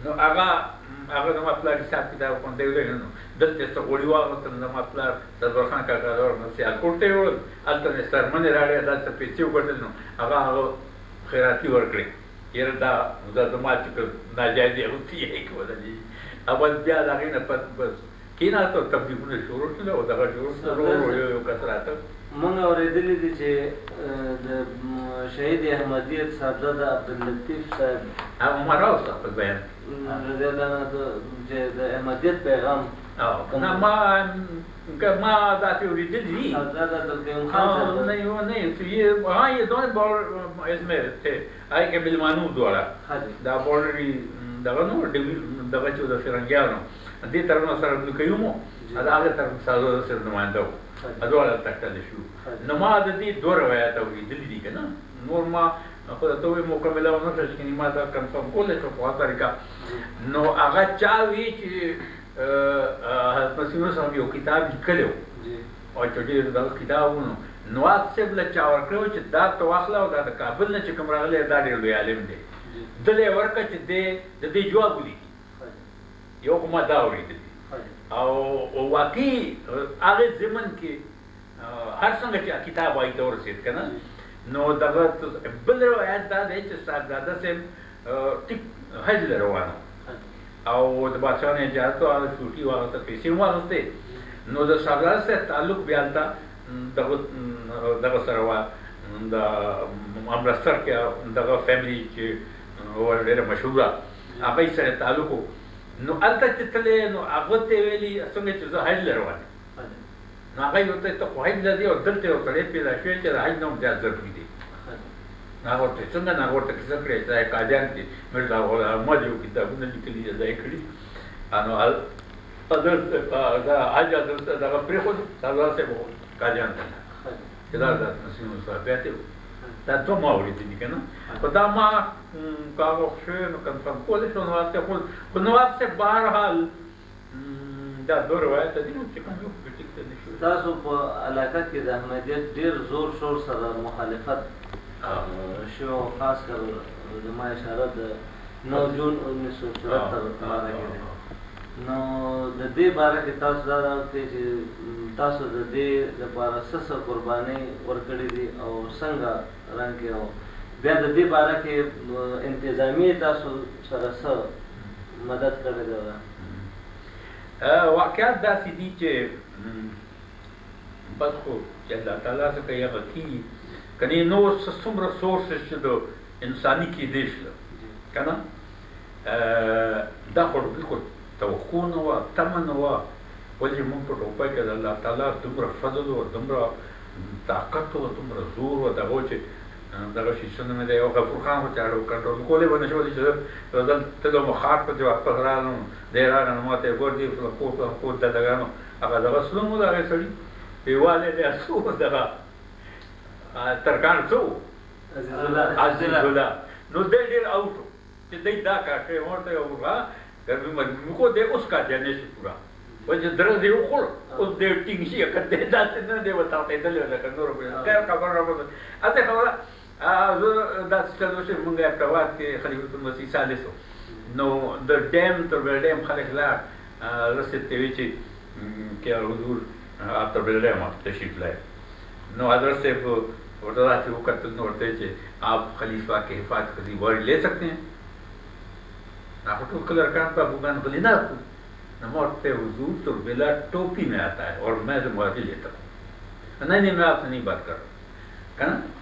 [SPEAKER 3] نو هغه زما پلار حساب کتاب خوندی ولیږه نو دلته یې څه غوړي واغوستل زما پلار صدبرخان کاکا ته ورغلم سیالکوټ ته یې وړل هلته مې څرمنې راړې دا څه پیسې وګټل نو هغه خیراتي ورکړې یاره دا زما چې ناجایزې اغوستي یې کولې اول بیا د هغې نه پس بس کېناست او تبلیغونه شروع شول او دغه جوړ ورو یو کس راته
[SPEAKER 2] موږ اورېدلي دي چې د شهید احمدیت صاحبزاده عبداللطیف صاحب
[SPEAKER 3] عمر اوسه خپل بیان
[SPEAKER 2] رضی الله عنه چې د احمدیت پیغام
[SPEAKER 3] نه ما داسې اورېدلي دي
[SPEAKER 2] صاحبزاده عبدالقیوم خان صاحب
[SPEAKER 3] نه یې دونه اسمه هغې کې مېلمانو دواړه دا بورډري دغه نو دغه چې د فرنګیانو دې طرف نه سره ابنقیوم و د هغې طرف صاحبزاده صاحب نماینده و دواړه ټاکلی شو نو ما د دې دوه روایات اورېدلي دي که نه نور ما خو درته وایي مکمله ونه کړه چې ما دا کنفرم کولی شو په هغه طریقه نو هغه چا وي چې حضرت مسیح صاحب یو کتاب لیکلی و او چې ډېر دغه کتاب و نواب صاحب له چا ورکړی و چې دا ته واخله او دا د کابل نه چې کوم راغلی دا ډېر لوی عالم دی دله یې ورکړه چې د دې جواب ولیکي یو خو ما دا اورېدلي او واقعي هغې ضمن کې هر څنګه چې کتاب هغې ته ورسېد که نه نو دغه بل روایت دا دی چې صاحبزاده صاحب ټیک حج له روانه او د بادشاه نه اجازت و هغه شوټي و هغه ته پیسې هم واخیستې نو د صاحبزاده صاحب تعلق بیا هلته دغه سره وه د امرتسر کې دغه فیملي چې ډېره مشهوره هغوی سره تعلق و نو هلته چې تللی نو هغه ته یې ویلي څنګه چې زه حج له روان یم نو هغه یې ورته ته خو حج له ځې او دلته یو سړی پیدا شوی چې د حج نه هم زیات ضروري دی نو هغه ورته څنګه نه هغه ورته کیسه کړې چې دا یې قاضیان دي میرزا غلام احمد یو کتابونه لیکلي دي دا یې کړي نو دا حج دغه پرېښود صاحبزاده صاحب قاضیان ته چې دا نسیم صاحب بیعت یې دا دوه ما اورېدلي که نه خو دا ما که هغه شوی نو کنفرم کولی شو نواب صاحب خو نواب صاحب بهرحال دا دوه روایته دي نو چې کوم یو پکې ټیک ته نه شو
[SPEAKER 2] تاسو په علاقه کې د احمدیت ډېر زور شور سره مخالفت شو خاص کر زما اشاره د 9 جون 1974 باره کې ده نو د دې باره کې تاسو دا راوړئ چې تاسو د دې لپاره څه قربانۍ ورکړې دي او څنګه رنګ او بیا د دې باره کې انتظامی تاسو سره څه مدد کړې ده؟
[SPEAKER 3] واقعات داسې دي چې بس خو چې الله تعالی څخه یې غوښتي کني نو څومره سورسز چې د انساني کېدی شله که نه دا خو بالکل توقع نه وه تمه نه وه ولې موږ په ټوپۍ کې د الله تعالی دومره فضل و دومره طاقت و دومره زور و دغه چې دغه شي څه نومې دی یو غفور خان خو چاړه کنټرول کولی به نه شولې چې زه دلته د مخاط په جواب په راغلم دی راغله نو ما ته یې ګور دي کور ددګانو هغه دغه سلو و د هغې سړي ویوالی دی څو دغه ترکان څه و عزیز الله نو دی ډېر آوټ و چې دی دا کار کوي ما ورته یې وکړه کو دی اوس قادیانې شي پوره وایي چې درز یې وخوړ اوس دی ټینګ شي که دی داسې نه دی وتاوتېدلی لکه نورو خیر خبره راپسې هسې خبره زه داسې چل وشي مونږ ابتوات کې خلیفة المسیح ثالث و نو د ډیم تر بل ډیم خلک لاړ رسید ته وایي چې کیا حضور آپ تر بل ډیم آپ تشریف لائے نو حضرت صاحب ورته داسې وکتل نو ورته چې آپ خلیفہ کے حفاظت کا ورڈ لے سکتے ہیں آپ ټول کلرکان په ابوګان غلی نه کو نو ورته حضور تر بلا ٹوپی میں آتا ہے اور میں ذمہ لیتا ہوں نہیں میں آپ سے نہیں بات کر رہا کنه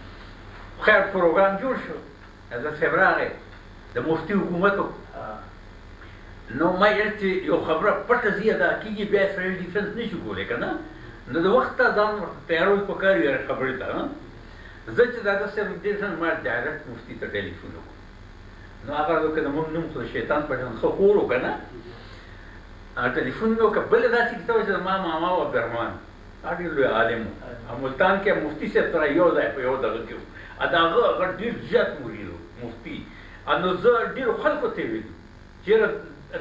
[SPEAKER 3] خیر پروګرام جوړ شو حضرت صاحب راغی د مفتي حکومت نو ما یې چې یو خبره پټه زی ادا کیږي بیا اسرائیل ډیفنس نشو کولی که نه نو د وخت ځان تیارول پکار وي خبرې ته زه چې دا داسې ډېر ما ډایرکټ مفتي ته ټلیفون وکړو نو هغه که زموږ نوم خو شیطان په ډول ښه خور و که نه ټلیفون مې وکړه بله داسې کیسه وه چې زما ماما و عبدالرحمن هغه ډېر لوی عالم و ملتان کې مفتي صاحب سره یو ځای په یو دغه کې و د هغه ډېر زیات مرید و مفتي نو زه ډېرو خلکو ته یې ویلي چېرې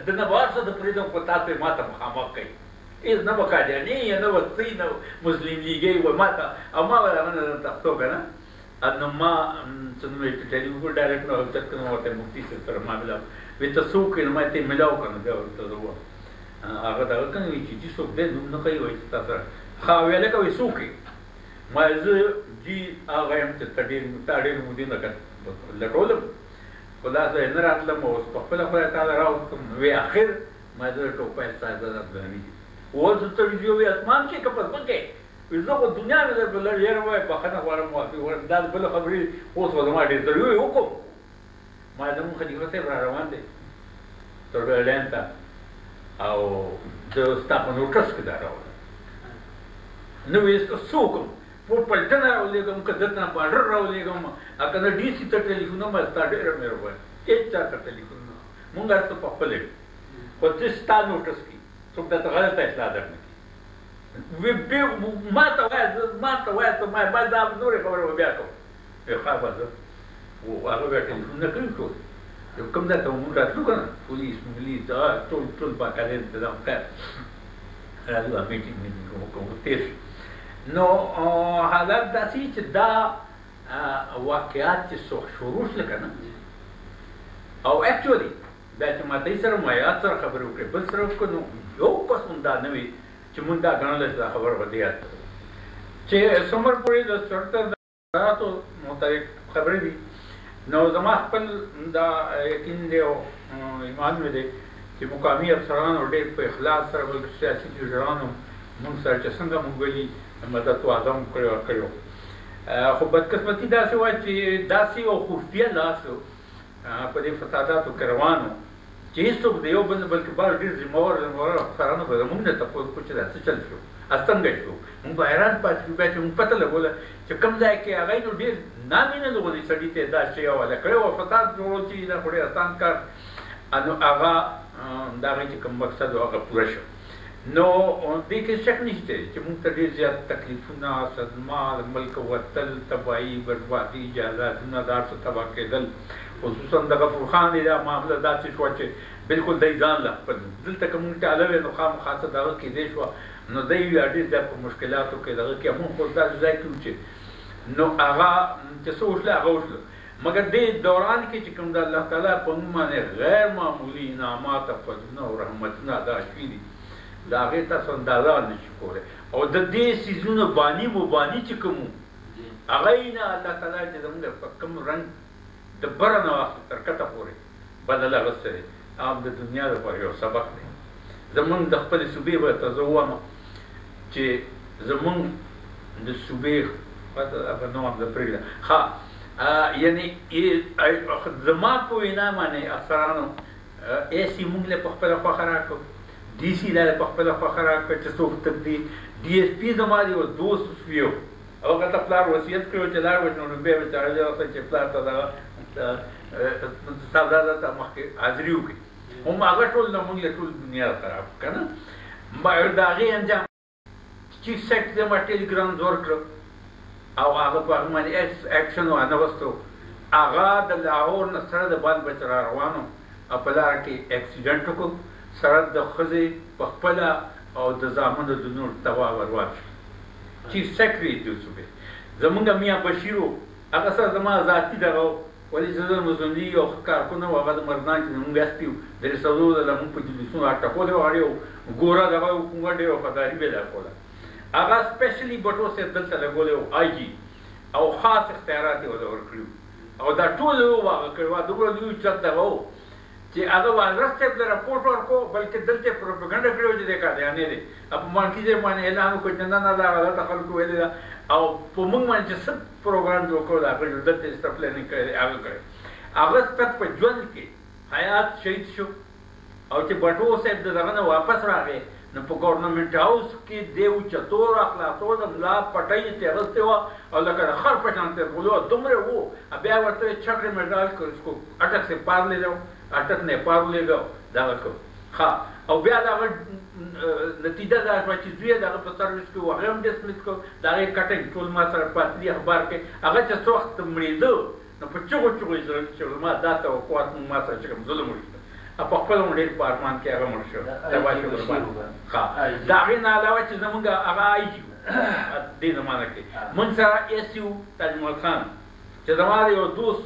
[SPEAKER 3] د نبار څه د پرېږدم خو تاسو یې ما ته مخامخ کوئ هېڅ نه به قادیاني یا نه به څه نه مسلم لیګۍ و ما ته او ما به هغه نه تختو که نه نو ما څه نوم یې ټلیفون ډایرکټ نه چک نو ورته مفتي صاحب سره ما ملاو وایي ته څوک یې نو ما ته یې ملاو کړه نو بیا ورته زه ووایم هغه دغه که نه وایي چې جي څوک دی نوم نه کوي وایي چې تا سره ښه ویې لکه وایي څوک یې ما زه جي هغه یم چې تا ډېرې مودې نه لټولم خو دا زه یې نه راتلم اوس په خپله خدای تعالی راوستم وی آخر ما زه ټوپۍ ستا زه عبدالحمید اوس سړي چې وایي اسمان کې که په ځمکې وایي زه خو دنیا مې در په لړ یاره وایي بخښنه غواړم معافي غواړم دا بله خبرې اوس خو زما ډېر ضروري وکړم ما زموږ خلیفه صاحب را روان دی تربیلین ته او زه ستا په نوټس کې دا راوړم نو وایي څه وکړم پلټنه راولېږم که دلته نه باډر راولېږم که نه ډي سي ته ټلیفون ما ستا ډېره مهرباني هېڅ چا ته ټلیفون نه مونږ هر څه په خپله وي خو ته ستا نوټس کې څوک درته غلطه اطلاع درنه کړي ما ته وایه ته ما دا نورې خبرې به بیا کوم وایي ښه به زه هغه بیا ټلیفون نه کوي ټول یو کوم ځای ته مونږ راتلو که نه پولیس ملي ټول باقاعده انتظام خیر راځو میټینګ وکړو تېر شو نو حالت داسې چې دا واقعات چې شروع شله که نه او اکچولي بیا چې ما دوی سره مایات سره خبرې وکړې بل سره وکړو نو یو کس هم دا نه وي چې مونږ دا ګڼله چې دا خبره به دې یاد کړو چې څومره پورې د سرطراتو متعلق خبرې دي نو زما خپل دا یقین دی او ایمان مې دی چې مقامي افسرانو ډېر په اخلاص سره بلکې سیاسي لیډرانو مونږ سره چې څنګه مونږ ویلي مدد و اعظم کړو خو بدقسمتي داسې وه چې داسې یو خفیه لاس په دې فساداتو کې روان و چې هېڅوک د یو بل نه بلکې بار ډېر ذمهوار افسرانو به زموږ نه تپوس وکړو چې دا څه چل شو څنګه شو مونږ به حیران پاتې شو بیا چې مونږ پته لګوله چې کوم ځای کې هغوی نو ډېر نامې نه لګولې سړي ته دا شی حواله کړی و فساد جوړول چې دا خو ډېر اسان کار نو هغه د هغې چې کوم مقصد و هغه پوره شو نو دې کې شک نشته چې موږ ته ډېر زیات تکلیفونه صدمه د ملک وتل تباهي بربادي جایدادونه دا څه تباه کېدل خصوصا د غفور خان دا معامله داسې شوه چې بلکل دی ځان له خپل دلته که موږ ټاله وی نو خامخا څه دغه کېدی شوه نو دی وي ډېر زیات په مشکلاتو کې دغه کې موږ خو داسې ځای کې وو چې نو هغه چې څه وشله هغه وشله مګر دې دوران کې چې کوم د الله تعالی په نوم باندې غیر معمولي انعامات او فضلونه او رحمتونه ادا شوي دي د هغې تاسو اندازه نشي کولی او د دې څیزونو باني مباني چې کوم هغه نه الله تعالی چې زموږ په کوم رنګ د بره نه واخلي تر کته پورې بدل اغوستی دی هم د دنیا لپاره یو سبق دی زمونږ د خپلې صوبې به ته زه ووایم چې زمونږ د صوبې هغه نوم هم زه پرېږدم ښه یعنې زما په وینا باندې افسرانو ایسي مونږ له په خپله خوښه راکړو ډي سي له په خپله خوښه راکړه چې څوک تږدي ډي ایس پي زما د یو دوست ویو او هغه ته پلار وصیت کړی چې لاړ وشي نو بیا بېچاره دی چې پلار ته دغه صاحبزاده ته مخکې حاضري وکړي هم هغه ټول نه مونږ له ټول دنیا خراب که نه د هغې انجام چیف سیکرټري ما ټیلیګرام زور کړه او هغه په هغه باندې اکشن وانه وستو هغه د لاهور نه سره د بال بچ را روانو او په لاره کې اکسیډنټ وکړو سره د ښځې په خپله او د زامنو د نور تباه برباد شو چیف سیکرټري د صوبې زمونږ میاں بشیر و هغه سره زما ذاتي دغه و ولې زه د مزدلي او کارکونه و هغه د مردان چې زمونږ اسپي و د رسولو د لمونږ په جلوسونو اټکولې و هغې و ګوره دغه حکومت ډېره وفاداري پیدا کوله هغه سپیشلي بټو صاحب دلته لګولی و آی جي او خاص اختیارات یې ورته ورکړي او دا ټول یې هغه کړی و دومره لوی چت دغه و چې هغه والرس صاحب ته راپورټ ورکړو بلکې دلته پروپاګنډه کړې وه چې دی قادیانې دی او په مانکي صاحب باندې اعلان وکړو چې نه نه دا غلطه خلکو ویلې ده او په موږ باندې چې څه پروګرام جوړ کړو د هغه دلته سټه پلانینګ کړی دی هغه کړی هغه سپک په ژوند کې حیات شهید شو او چې بټو صاحب د دغه نه واپس راغی نو په ګورنمنټ هاوس کې دی و چتور اخلاصو د ملا پټۍ یې تېغستې وه او لکه د خر په شان تېرغلو دومره و بیا ورته یې چکر میډال کړ اس کو اټک سے پار لے جاؤ اټک نه پار لګاو دغه کړو ښه او بیا دغه نتیجه دا شوه چې زوی یې دغه په سروس کې و هغه هم ډسمس کړو د هغې کټنګ ټول ما سره پاتې دي اخبار کې هغه چې څه وخت مړېده نو په چغو چغو یې زړه چې ما دا توقعات ما سره چې کوم ظلم وشو په خپله هم ډېر په ارمان کې هغه مړ شو تباه شو قربان ښه د هغې نه علاوه چې زمونږ هغه آی جي و دې زمانه کې مونږ سره ایس یو تاج محل خان چې زما د یو دوست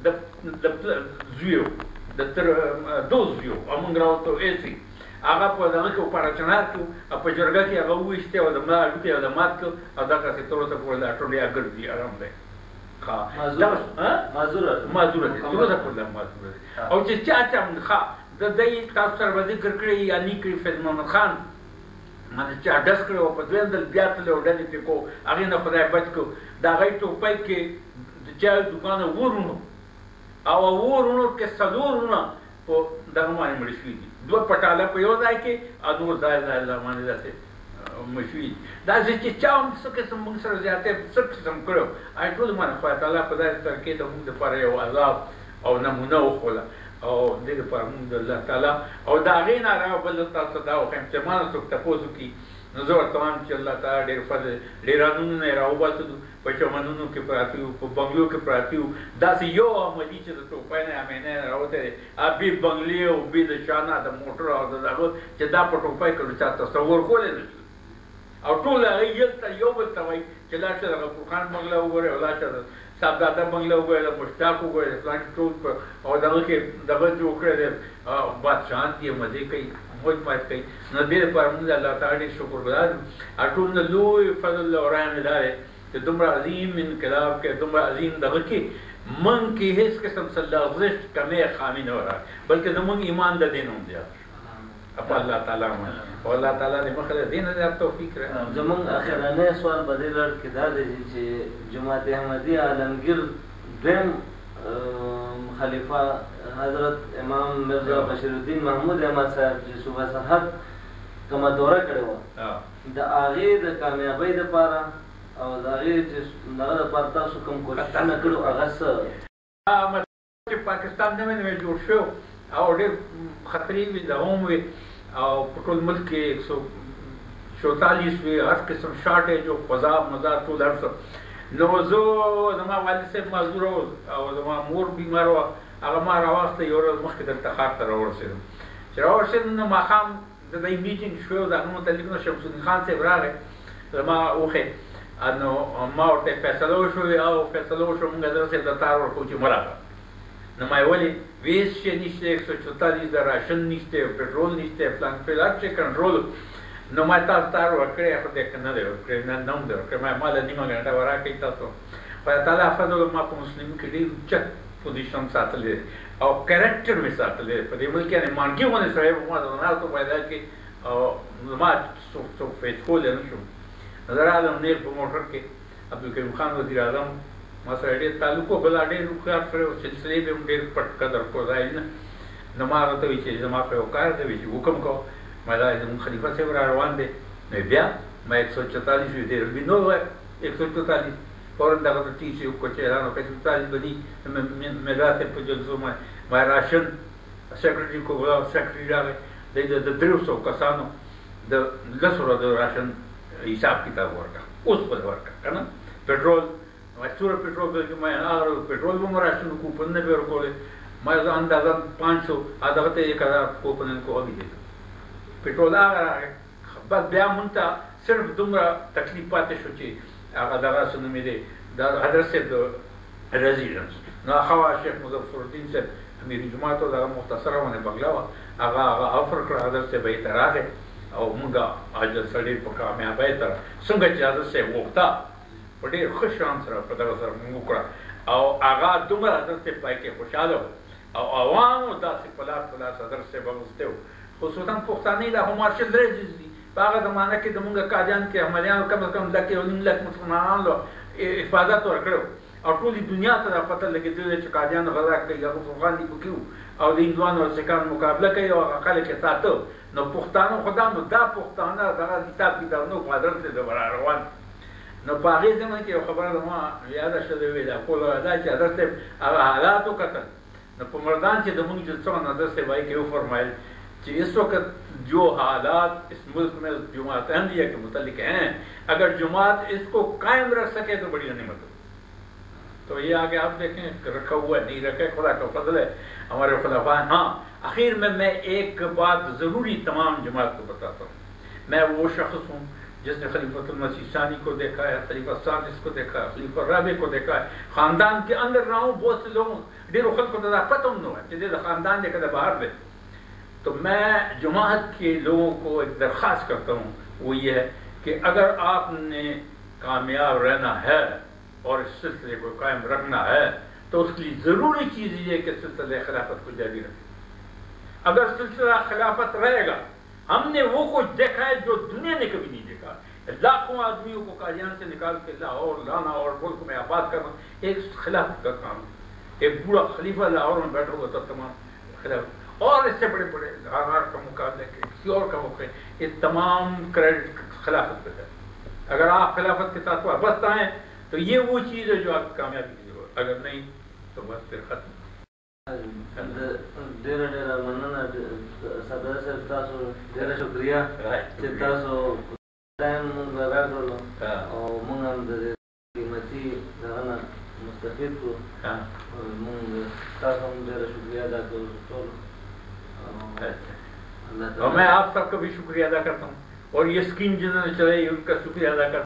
[SPEAKER 3] د زوی و د دوست زوی و او مونږ راوتو ایسي هغه په دغه کې په راچنار کې او په جرګه کې هغه وویشتې او د ملا هډوکي او د مات کړو او دغسې تر اوسه پورې دا ټول یا ګرځي آرام دی معذوره دی تر اوسه پورې دا معذوره دی او چې چا چا ښه د دی تاسو سره به ذکر کړی یا نی کړي فیض محمد خان مانه چا ډس کړی او په دویم ځل بیا تللی او ډلې پرې کوو هغې نه خدای بچ کړو د هغې ټوپۍ کې د چایو دوکانه ورونو او ورونو کې څلور ورونه په دغه باندې مړه شوي دي دوه پټاله په یو ځای کې او نور ځای باندې داسې مړه شوي دي داسې چې چا هم څه قسم موږ سره زیاتی څه قسم کړی هغې ټول باندې خدای تعالی په داسې ترکې د موږ دپاره یو عذاب او نمونه وښوله او دې دپاره موږ د الله تعالی او د هغې نه علاوه بل تاسو ته دا وښیم چې ما نه څوک تپوس وکړي نو زه ورته وایم چې الله تعالی ډېر فضل ډېرانونو نه یې راوباسلو په چمنونو کې پراته وو په بنګلو کې پراته وو داسې یو عملي چې د ټوپۍ نه امینه نه راوتی دی بې بنګلې او بې د شانه د موټر او د دغه چې دا په ټوپۍ کړو چا تصور کولی نه شو او ټول هغې یو بل ته وایي چې لاړ شه د غفور خان بنګله وګورئ او لاړ شه د صاحبزاده بنګله وګورئ د مشتاق وګورئ د فلان ټول او دغه کې دغه جوړ کړی دی بادشاهان دي مزې کوي موج ماج کوي نو دې لپاره موږ د الله تعالی ډېر شکرګزار یو ټول نه لوی فضل او رحم یې دا دی چې دومره عظیم انقلاب کې دومره عظیم دغه کې موږ کې هېڅ قسم څه لغزش کمی خامي نه راغی بلکې زموږ ایمان د دې نه هم زیات په الله تعالی باندې او الله تعالی دې مخه د دې نه زیات توفیق راکړي
[SPEAKER 2] زموږ اخرنی سوال په دې لړ کې دا دی چې جماعت احمدیه عالمگیر دویم خلیفہ حضرت امام مرزا بشیر الدین محمود احمد صاحب چې صوبه سرحد کومه دوره کړې وه د هغې د کامیابۍ دپاره او د هغې چې دغه دپاره تاسو کوم کوششونه کړو هغه څه
[SPEAKER 3] چې پاکستان نوی نوی جوړ شو او ډېر خطرې وي دغه هم وي او په ټول ملک کې 144 وي هر قسم شارټېج او فضا مزا ټول هر څه نو زه زما والد صاحب معذور او زما مور بیمار وه هغه ما راواخته یو ورځ مخکې دلته ښار ته راورسېدم چې راورسېدم نو ماښام د دې میټینګ شوی د هغه متعلق نو شمس الدین خان صاحب راغی زما وښې نو ما ورته فیصله وشوې او فیصله وشوه موږ حضرت صاحب ته تار ورکړو چې مه راغله نمای ولی ویس شی نشته 144 د راشن نشته پټرول نشته پلان پلان چې کنټرول نو ما تاسو ته ورکړی خو دې کنه دی ورکړی نه نوم دی ورکړی ما مال نیمه غنټه ورکړی تاسو خدای تعالی فضل ما په مسلمان کې ډېر چت پوزیشن ساتلې او کریکټر مې ساتلې په دې ملک کې نه مانګي ونه سره ما د نه ته پیدا کې او ما څو فیټفول نه شو نظر اعظم نه په موټر کې عبدالکریم خان وزیر اعظم ما سره ډېر تعلق او بل ډېر خیال کړو سلسلې به ډېر پټ قدر کو ځای نه نو ما ورته وی چې زما په وکړ دی چې حکم کو ما دا زموږ خلیفہ صاحب را روان دی نو بیا ما 144 وی دی نو 144 فوراً دغه ته ټي سي وکړو چې اعلان وکړ چې 144 بدي مې راته په جلسو ما راشن سیکرټري کو ولا سیکرټري راغی د 300 کسانو د لسو د راشن حساب کتاب ورکړه اوس په ورکړه کنه پټرول مستور پټرول به ما هغه پټرول به راشن کوپن نه ورکول ما ځان اندازه 500 هغه ته 1000 کوپن کو هغه دي پټرول هغه بس بیا مونته صرف دومره تکلیف پاتې شو چې هغه دغه سنو مې دی د حضرت صاحب رزیډنس نو خوا شیخ مظفر الدین صاحب امیر جماعت او دغه مختصره ونه بغلا هغه افر کړ حضرت صاحب یې تراغه او مونږه اجل سړی په کامیابی تر څنګه چې حضرت صاحب وخته په ډېر ښه شان سره په دغه سره مونږ وکړه او هغه دومره حضرت صاحب پای کې خوشحاله او عوامو داسې پلاس حضرت صاحب اغوستی خصوصا پښتانه د همارشل رجز دي په هغه زمانه کې زمونږ قاضیان کې عملیانو کم از کم لکه یو نیم لک مسلمانانو له حفاظت ورکړو او ټولې دنیا ته دا پته لګېدلې چې قاضیان غلا کوي هغه افغان دي پکې وو او د هندوانو او سکانو مقابله کوي او هغه خلک یې ساته نو پښتانه خدا نو دا پښتانه دغه حساب کتاب نو حضرت صاحب را روان نو په هغې زمانه کې یو خبره زما یاده شوې وې دا کوله دا چې حضرت صاحب هغه حالات وکتل نو په مردان چې زمونږ جلسه حضرت صاحب هغې کې وفرمایل کہ اس وقت جو حالات اس ملک میں جماعت احمدیہ کے متعلق ہیں اگر جماعت اس کو قائم رکھ سکے تو بڑی نعمت ہو تو یہ آگے آپ دیکھیں رکھا ہوا ہے نہیں رکھے خدا کا فضل ہے ہمارے خلفاء ہاں اخیر میں ایک بات ضروری تمام جماعت کو بتاتا ہوں میں وہ شخص ہوں جس نے خلیفۃ المسیح ثانی کو دیکھا ہے خلیفہ سادس کو دیکھا ہے خلیفہ رابع کو دیکھا ہے خاندان کے اندر رہا ہوں بہت سے لوگوں ڈیرو خلق کو پتہ نہ ہے کہ خاندان دے کدے باہر دے تو میں جماعت کے لوگوں کو ایک درخواست کرتا ہوں وہ یہ ہے کہ اگر آپ نے کامیاب رہنا ہے اور اس سلسلے کو قائم رکھنا ہے تو اس کے لیے ضروری چیز یہ ہے کہ سلسلہ خلافت کو جاری رکھیں اگر سلسلہ خلافت رہے گا ہم نے وہ کچھ دیکھا ہے جو دنیا نے کبھی نہیں دیکھا لاکھوں آدمیوں کو قادیان سے نکال کے لاہور لانا اور ملک میں آباد کرنا ایک خلافت کا کام ایک بوڑھا خلیفہ لاہور میں بیٹھا ہوا تھا تمام خلافت اور اس سے بڑے بڑے ہار کا مقابلہ کے کسی اور کا موقع یہ تمام کریڈٹ خلافت پہ ہے اگر آپ خلافت کے ساتھ وابستہ ہیں تو یہ وہ چیز ہے جو آپ کی کامیابی کی ضرورت اگر نہیں تو بس پھر ختم
[SPEAKER 2] ډېره ډېره مننه صدر صاحب تاسو ډېره شکریه چې تاسو ټایم موږ راکړلو او موږ هم د دې قیمتي دغه نه مستفید کړو موږ تاسو هم ډېره شکریه ادا کوو ټولو
[SPEAKER 3] اور میں آپ سب کا بھی شکریہ ادا کرتا ہوں اور یہ اسکیم جنہوں نے چلائی ان کا شکریہ ادا کرتا ہوں